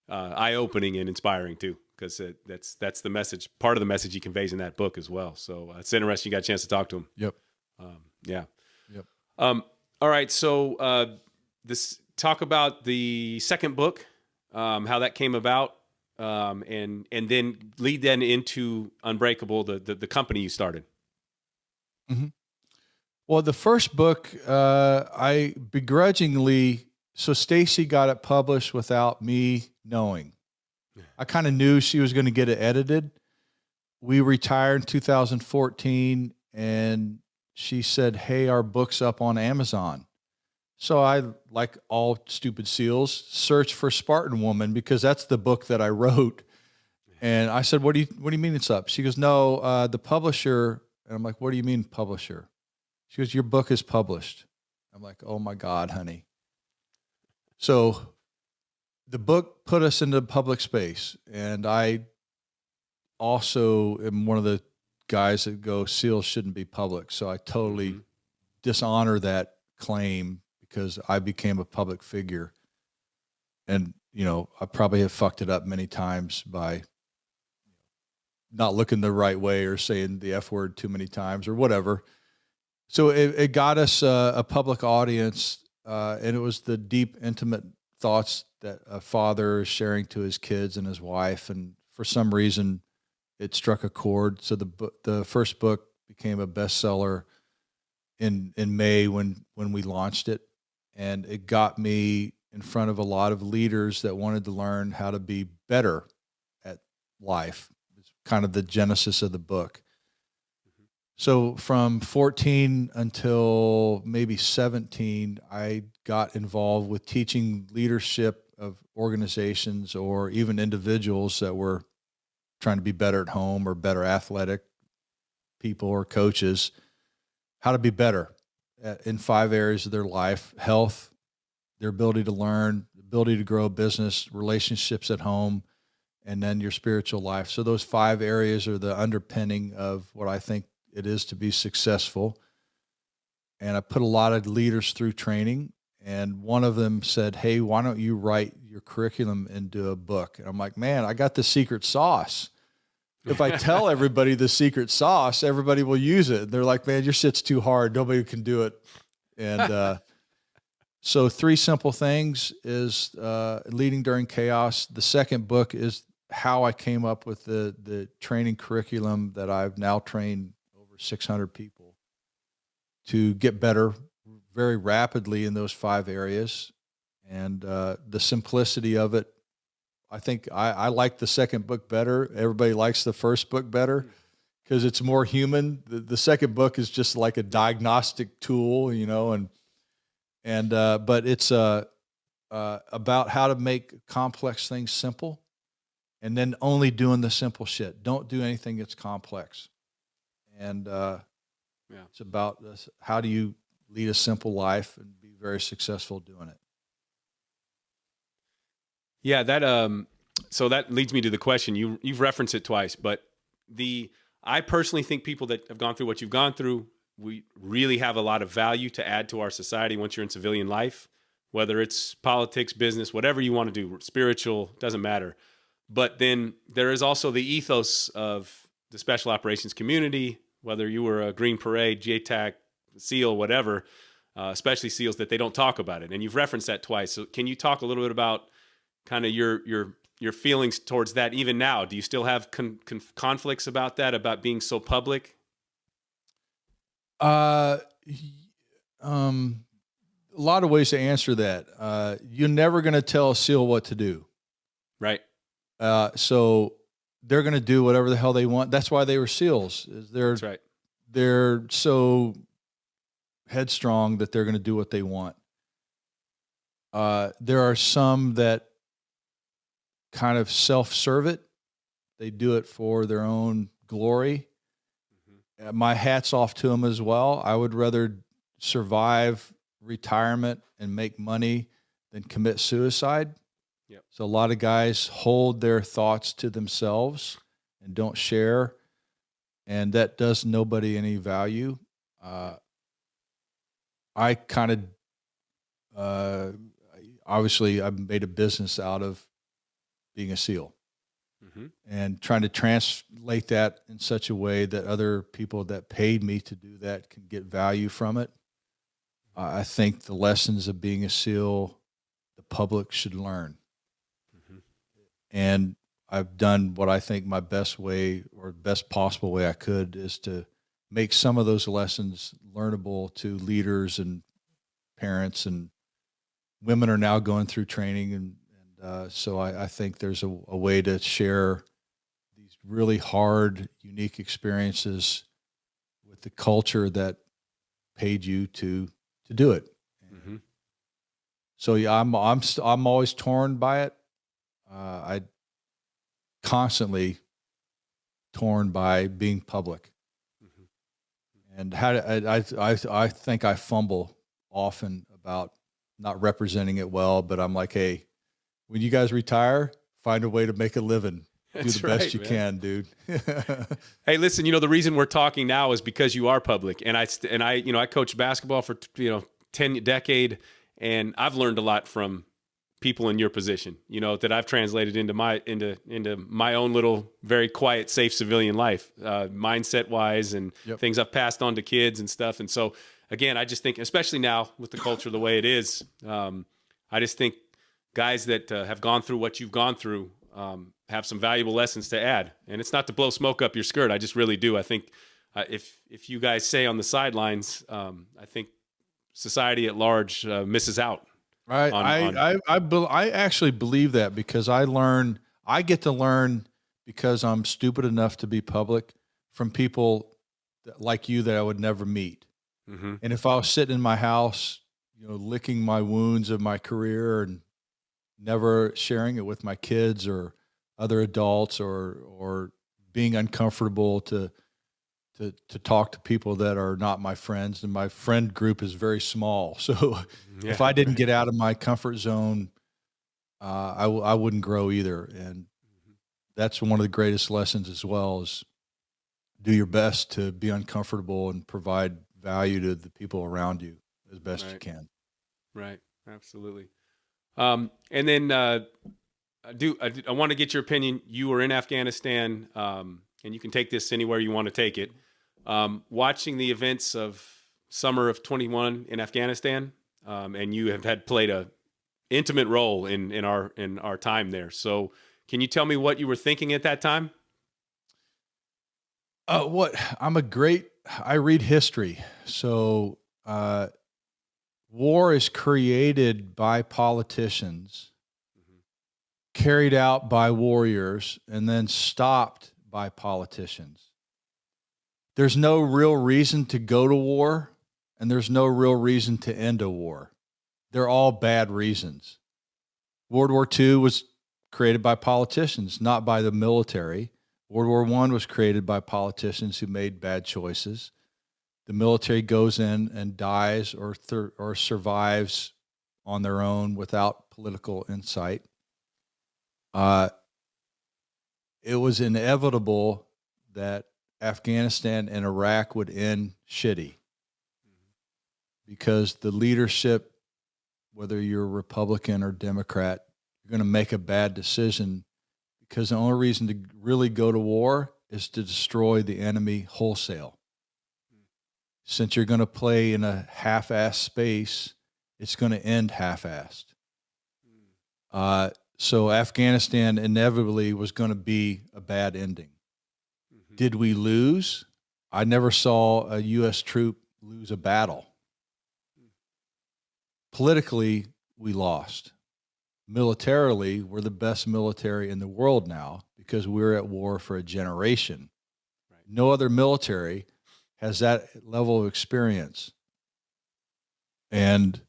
eye-opening and inspiring too, because that's the message, part of the message he conveys in that book as well. So it's interesting you got a chance to talk to him. Yep. All right. So talk about the second book, how that came about. And then lead into Unbreakable, the company you started. Well, the first book, I begrudgingly, so Stacy got it published without me knowing. I kind of knew she was going to get it edited. We retired in 2014, and she said, "Hey, our book's up on Amazon." So I, like all stupid SEALs, searched for Spartan Woman because that's the book that I wrote. And I said, what do you mean it's up? She goes, "No, the publisher." And I'm like, "What do you mean publisher?" She goes, "Your book is published." I'm like, "Oh my God, honey." So the book put us into public space. And I also am one of the guys that go, SEALs shouldn't be public. So I totally dishonor that claim, because I became a public figure. And, I probably have fucked it up many times by not looking the right way or saying the F word too many times or whatever. So it got us a public audience, and it was the deep, intimate thoughts that a father is sharing to his kids and his wife. And for some reason, it struck a chord. So the first book became a bestseller in May when we launched it, and it got me in front of a lot of leaders that wanted to learn how to be better at life. It's kind of the genesis of the book. So from 14 until maybe 17, I got involved with teaching leadership of organizations or even individuals that were trying to be better at home or better athletic people or coaches, how to be better in 5 areas of their life: health, their ability to learn, ability to grow a business, relationships at home, and then your spiritual life. So those 5 areas are the underpinning of what I think it is to be successful. And I put a lot of leaders through training, and one of them said, "Hey, why don't you write your curriculum into a book?" And I'm like, man, I got the secret sauce. If I tell everybody the secret sauce, everybody will use it. They're like, man, your shit's too hard. Nobody can do it. And so 3 simple things is Leading During Chaos. The second book is how I came up with the training curriculum that I've now trained over 600 people to get better very rapidly in those 5 areas. And the simplicity of it, I think I like the second book better. Everybody likes the first book better because it's more human. The second book is just like a diagnostic tool, but it's about how to make complex things simple, and then only doing the simple shit. Don't do anything that's complex. And it's about this, how do you lead a simple life and be very successful doing it. Yeah, that so that leads me to the question. You've referenced it twice, but I personally think people that have gone through what you've gone through, we really have a lot of value to add to our society once you're in civilian life, whether it's politics, business, whatever you want to do, spiritual, doesn't matter. But then there is also the ethos of the special operations community, whether you were a Green Parade, JTAC, SEAL, whatever, especially SEALs, that they don't talk about it. And you've referenced that twice. So can you talk a little bit about kind of your feelings towards that even now? Do you still have conflicts about that, about being so public? A lot of ways to answer that. You're never going to tell a SEAL what to do. Right. So they're going to do whatever the hell they want. That's why they were SEALs. That's right. They're so headstrong that they're going to do what they want. There are some that kind of self-serve it. They do it for their own glory. Mm-hmm. My hat's off to them as well. I would rather survive retirement and make money than commit suicide. Yep. So a lot of guys hold their thoughts to themselves and don't share, and that does nobody any value. I kind of, obviously I've made a business out of being a SEAL, mm-hmm. and trying to translate that in such a way that other people that paid me to do that can get value from it. I think the lessons of being a SEAL, the public should learn. Mm-hmm. And I've done what I think my best way or best possible way I could is to make some of those lessons learnable to leaders and parents, and women are now going through training. And so I think there's a way to share these really hard, unique experiences with the culture that paid you to do it. Mm-hmm. So yeah, I'm always torn by it. I constantly torn by being public, mm-hmm. and I think I fumble often about not representing it well. But I'm like, hey, when you guys retire, find a way to make a living. That's do the best you can, dude. Hey, listen, the reason we're talking now is because you are public, and I coached basketball for 10 decade, And I've learned a lot from people in your position, that I've translated into my own little, very quiet, safe civilian life, mindset wise, and things I've passed on to kids and stuff. And so, again, I just think, especially now with the culture the way it is, I just think guys that have gone through what you've gone through have some valuable lessons to add. And it's not to blow smoke up your skirt. I just really do. I think if you guys say on the sidelines, I think society at large misses out. I actually believe that, because I get to learn, because I'm stupid enough to be public, from people like you that I would never meet. Mm-hmm. And if I was sitting in my house, licking my wounds of my career and never sharing it with my kids or other adults, or being uncomfortable to talk to people that are not my friends, and my friend group is very small. So if I didn't get out of my comfort zone, I wouldn't grow either. And that's one of the greatest lessons as well, is do your best to be uncomfortable and provide value to the people around you as best you can. Right. Absolutely. And then I want to get your opinion. You were in Afghanistan, and you can take this anywhere you want to take it. Watching the events of summer of 21 in Afghanistan, and you have played a intimate role in our time there. So can you tell me what you were thinking at that time? I read history. So, war is created by politicians, carried out by warriors, and then stopped by politicians. There's no real reason to go to war, and there's no real reason to end a war. They're all bad reasons. World War II was created by politicians, not by the military. World War I was created by politicians who made bad choices. The military goes in and dies or survives on their own without political insight. It was inevitable that Afghanistan and Iraq would end shitty, because the leadership, whether you're Republican or Democrat, you're going to make a bad decision, because the only reason to really go to war is to destroy the enemy wholesale. Since you're going to play in a half-assed space, it's going to end half-assed. So Afghanistan inevitably was going to be a bad ending. Did we lose? I never saw a U.S. troop lose a battle. Politically, we lost. Militarily, we're the best military in the world now, because we're at war for a generation. Right. No other military has that level of experience. And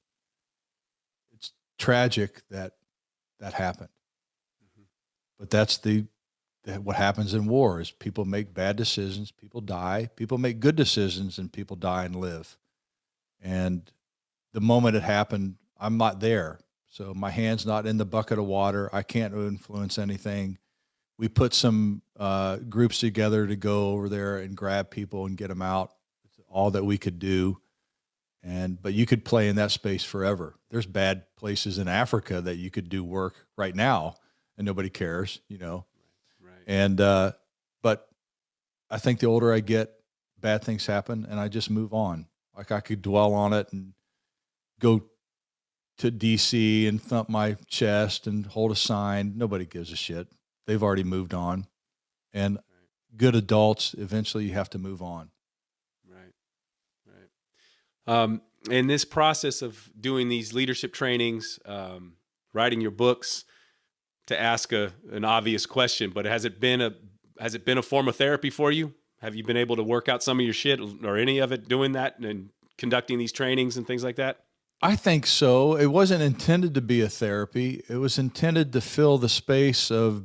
it's tragic that happened. But that's what happens in war, is people make bad decisions, people die, people make good decisions, and people die and live. And the moment it happened, I'm not there. So my hand's not in the bucket of water. I can't influence anything. We put some groups together to go over there and grab people and get them out. It's all that we could do. But you could play in that space forever. There's bad places in Africa that you could do work right now and nobody cares, Right. And, but I think the older I get, bad things happen and I just move on. Like, I could dwell on it and go to DC and thump my chest and hold a sign. Nobody gives a shit. They've already moved on. And good adults, eventually you have to move on. Right. In this process of doing these leadership trainings, writing your books, to ask an obvious question, but has it been a form of therapy for you? Have you been able to work out some of your shit, or any of it, doing that and conducting these trainings and things like that? I think so. It wasn't intended to be a therapy. It was intended to fill the space of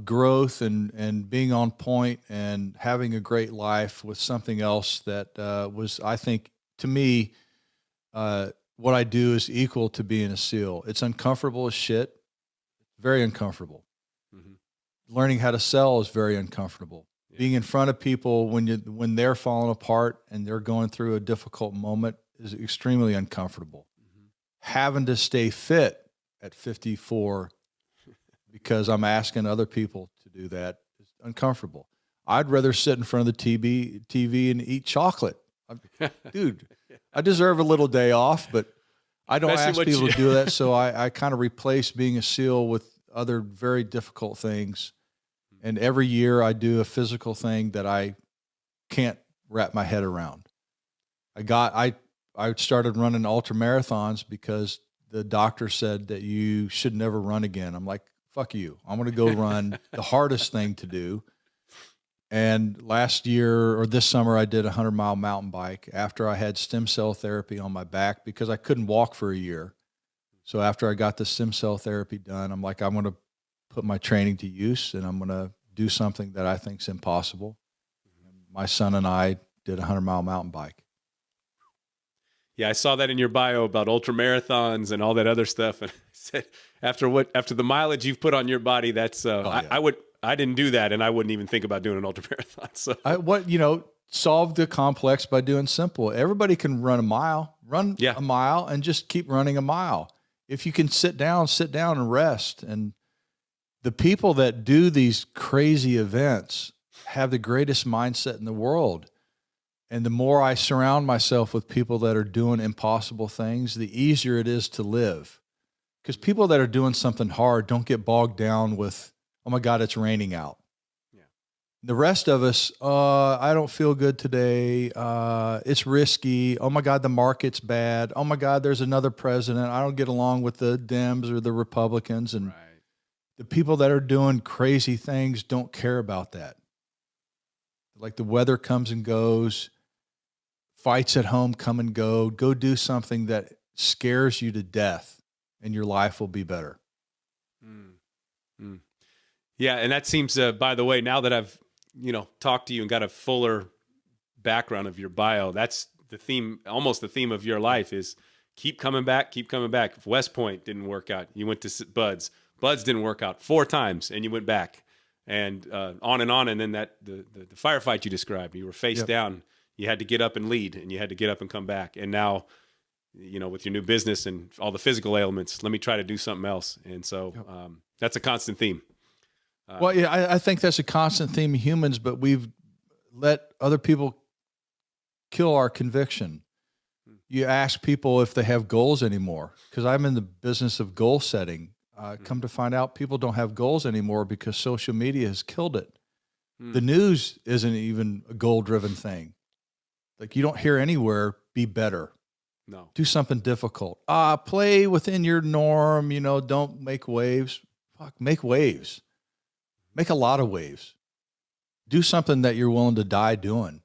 growth and being on point and having a great life with something else that was, I think, to me, what I do is equal to being a SEAL. It's uncomfortable as shit. Very uncomfortable. Mm-hmm. Learning how to sell is very uncomfortable. Yeah. Being in front of people when they're falling apart and they're going through a difficult moment is extremely uncomfortable. Mm-hmm. having to stay fit at 54 because I'm asking other people to do that is uncomfortable. I'd rather sit in front of the TV and eat chocolate. Dude, I deserve a little day off, but I don't ask people to do that. So I kind of replace being a SEAL with other very difficult things. And every year I do a physical thing that I can't wrap my head around. I started running ultra marathons because the doctor said that you should never run again. I'm like, fuck you. I'm going to go run the hardest thing to do. And last year or this summer, I did a 100-mile mountain bike after I had stem cell therapy on my back because I couldn't walk for a year. So after I got the stem cell therapy done, I'm like, I'm going to put my training to use and I'm going to do something that I think is impossible. My son and I did a 100-mile mountain bike. Yeah, I saw that in your bio about ultra marathons and all that other stuff. And I said, after the mileage you've put on your body, that's I didn't do that, and I wouldn't even think about doing an ultra marathon. So solve the complex by doing simple. Everybody can run a mile. A mile and just keep running a mile. If you can sit down and rest. And the people that do these crazy events have the greatest mindset in the world. And the more I surround myself with people that are doing impossible things, the easier it is to live. Because people that are doing something hard don't get bogged down with, oh my God, it's raining out. Yeah. The rest of us, I don't feel good today. It's risky. Oh my God, the market's bad. Oh my God, there's another president. I don't get along with the Dems or the Republicans. And the people that are doing crazy things don't care about that. Like the weather comes and goes. Fights at home come and go. Go do something that scares you to death and your life will be better. Yeah. And that seems, by the way, now that I've, talked to you and got a fuller background of your bio, that's the theme, almost the theme of your life is keep coming back, keep coming back. If West Point didn't work out, you went to Buds. Buds didn't work out 4 times and you went back and on. And then the firefight you described, you were face down. You had to get up and lead and you had to get up and come back. And now, with your new business and all the physical ailments, let me try to do something else. And so that's a constant theme. I think that's a constant theme of humans, but we've let other people kill our conviction. You ask people if they have goals anymore, because I'm in the business of goal setting. Come to find out people don't have goals anymore because social media has killed it. The news isn't even a goal-driven thing. Like you don't hear anywhere, be better. No. Do something difficult. Play within your norm, don't make waves. Make waves. Make a lot of waves. Do something that you're willing to die doing.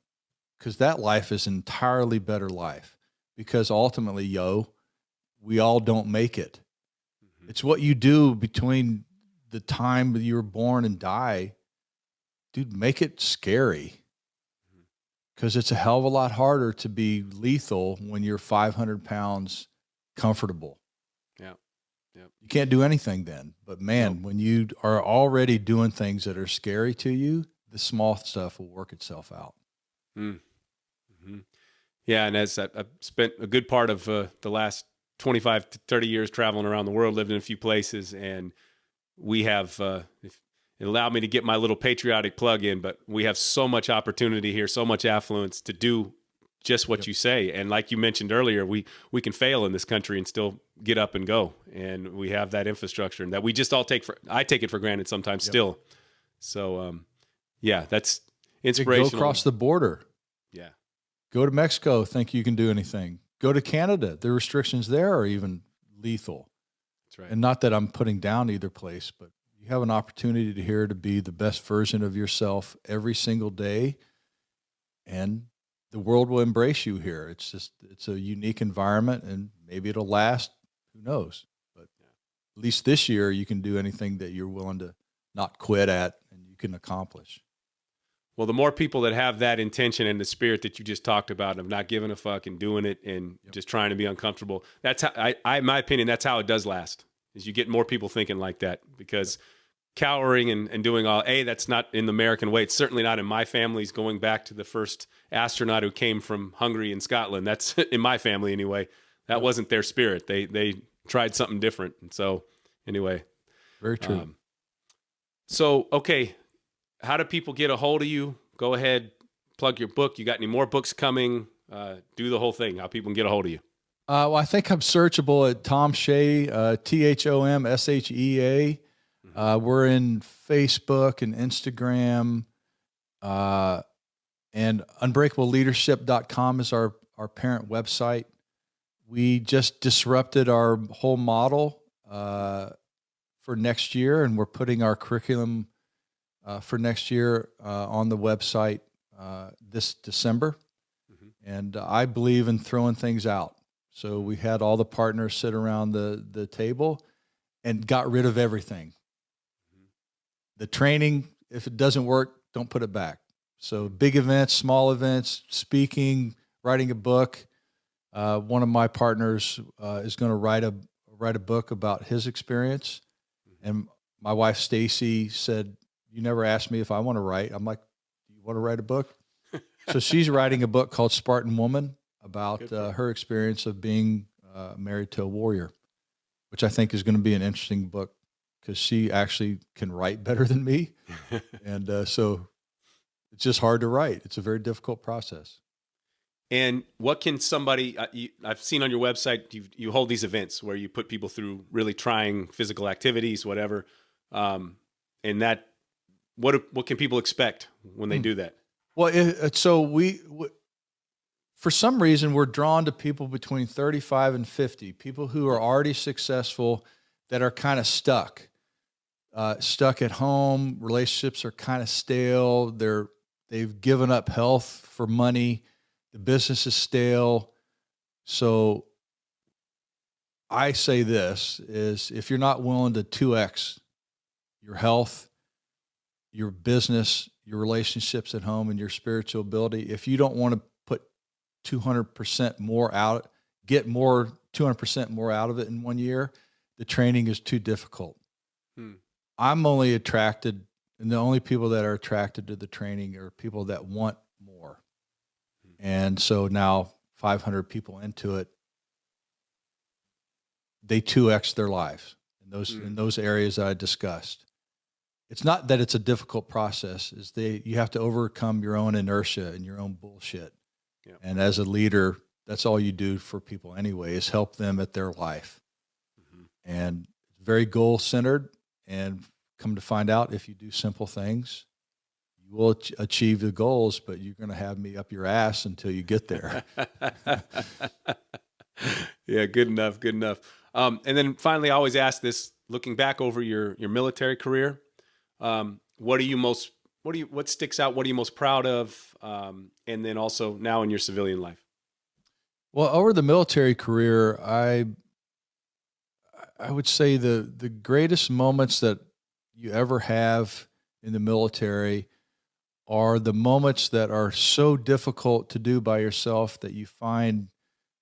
Because that life is an entirely better life. Because ultimately, we all don't make it. Mm-hmm. It's what you do between the time that you were born and die. Dude, make it scary. Because it's a hell of a lot harder to be lethal when you're 500 pounds comfortable. Yeah. You can't do anything then. But man, when you are already doing things that are scary to you, the small stuff will work itself out. Mm-hmm. Yeah. And as I've spent a good part of the last 25 to 30 years traveling around the world, lived in a few places, and we have, it allowed me to get my little patriotic plug in, but we have so much opportunity here, so much affluence to do just what you say. And like you mentioned earlier, we can fail in this country and still get up and go. And we have that infrastructure and that we just all I take it for granted sometimes still. So, that's inspirational. Go across the border. Yeah. Go to Mexico, think you can do anything. Go to Canada. The restrictions there are even lethal. That's right. And not that I'm putting down either place, but you have an opportunity to be the best version of yourself every single day, and the world will embrace you here. It's a unique environment, and maybe it'll last. Who knows? But at least this year, you can do anything that you're willing to not quit at, and you can accomplish. Well, the more people that have that intention and the spirit that you just talked about of not giving a fuck and doing it and just trying to be uncomfortable, that's how, in my opinion, that's how it does last, is you get more people thinking like that. Because cowering and doing that's not in the American way. It's certainly not in my family's, going back to the first astronaut who came from Hungary and Scotland. That's in my family anyway. that wasn't their spirit. They tried something different. And so anyway, Very true. So, okay. How do people get a hold of you? Go ahead, plug your book. You got any more books coming? Do the whole thing. How people can get a hold of you. Well, I think I'm searchable at Tom Shea, THOMSHEA. We're in Facebook and Instagram, and unbreakableleadership.com is our parent website. We just disrupted our whole model for next year, and we're putting our curriculum for next year on the website this December. And I believe in throwing things out. So we had all the partners sit around the table and got rid of everything. The training, if it doesn't work, don't put it back. So big events, small events, speaking, writing a book. One of my partners is going to write a book about his experience. And my wife, Stacy, said, "You never asked me if I want to write." I'm like, "Do you want to write a book?" So she's writing a book called Spartan Woman about her experience of being married to a warrior, which I think is going to be an interesting book because she actually can write better than me. And so it's just hard to write. It's a very difficult process. And what can somebody, I've seen on your website, you hold these events where you put people through really trying physical activities, whatever. And that, what can people expect when they do that? Well, so we, for some reason, we're drawn to people between 35 and 50, people who are already successful that are kind of stuck at home. Relationships are kind of stale. They've given up health for money. The business is stale. So I say this is if you're not willing to 2X your health, your business, your relationships at home, and your spiritual ability, if you don't want to put 200% more out, get more 200% more out of it in 1 year, the training is too difficult. I'm only attracted, and the only people that are attracted to the training are people that want more. And so now 500 people into it, they 2X their lives in those areas that I discussed. It's not that it's a difficult process. You have to overcome your own inertia and your own bullshit. Yeah. And as a leader, that's all you do for people anyway, is help them at their life. And very goal-centered, and come to find out, if you do simple things, you will achieve the goals, but you're going to have me up your ass until you get there. Yeah, good enough. And then finally, I always ask this, looking back over your military career, what sticks out? What are you most proud of? And then also now in your civilian life. Well, over the military career, I would say the greatest moments that you ever have in the military are the moments that are so difficult to do by yourself that you find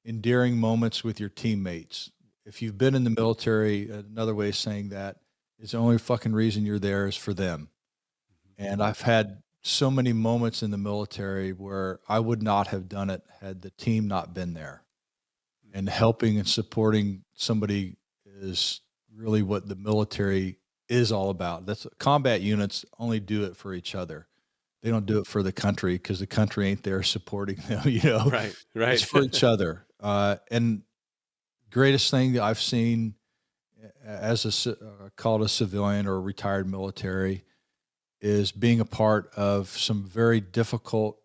endearing moments with your teammates. If you've been in the military, another way of saying that is the only fucking reason you're there is for them. And I've had so many moments in the military where I would not have done it had the team not been there. And helping and supporting somebody is really what the military is all about. That's combat units only do it for each other. They don't do it for the country because the country ain't there supporting them, Right. It's for each other. And greatest thing that I've seen as called a civilian or a retired military is being a part of some very difficult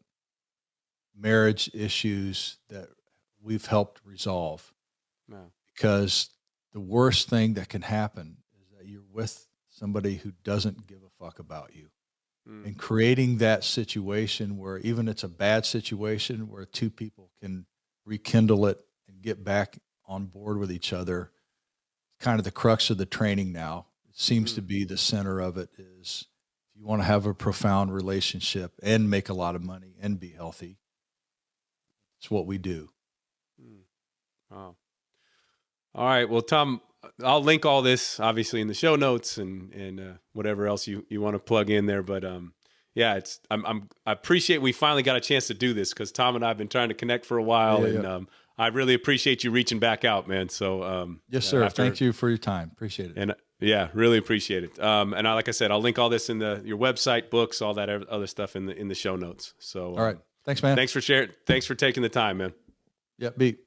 marriage issues that we've helped resolve. Wow. Because the worst thing that can happen is that you're with somebody who doesn't give a fuck about you. And creating that situation where even it's a bad situation where two people can rekindle it and get back on board with each other, kind of the crux of the training now. It seems to be the center of it is if you want to have a profound relationship and make a lot of money and be healthy, it's what we do. Wow. All right. Well, Tom, I'll link all this obviously in the show notes and whatever else you want to plug in there. But yeah, I appreciate we finally got a chance to do this because Tom and I have been trying to connect for a while, and I really appreciate you reaching back out, man. So, Yes, sir. Thank you for your time. Appreciate it. And yeah, really appreciate it. Like I said, I'll link all this in your website, books, all that other stuff in the show notes. So, all right. Thanks, man. Thanks for sharing. Thanks for taking the time, man. Yep. Beat.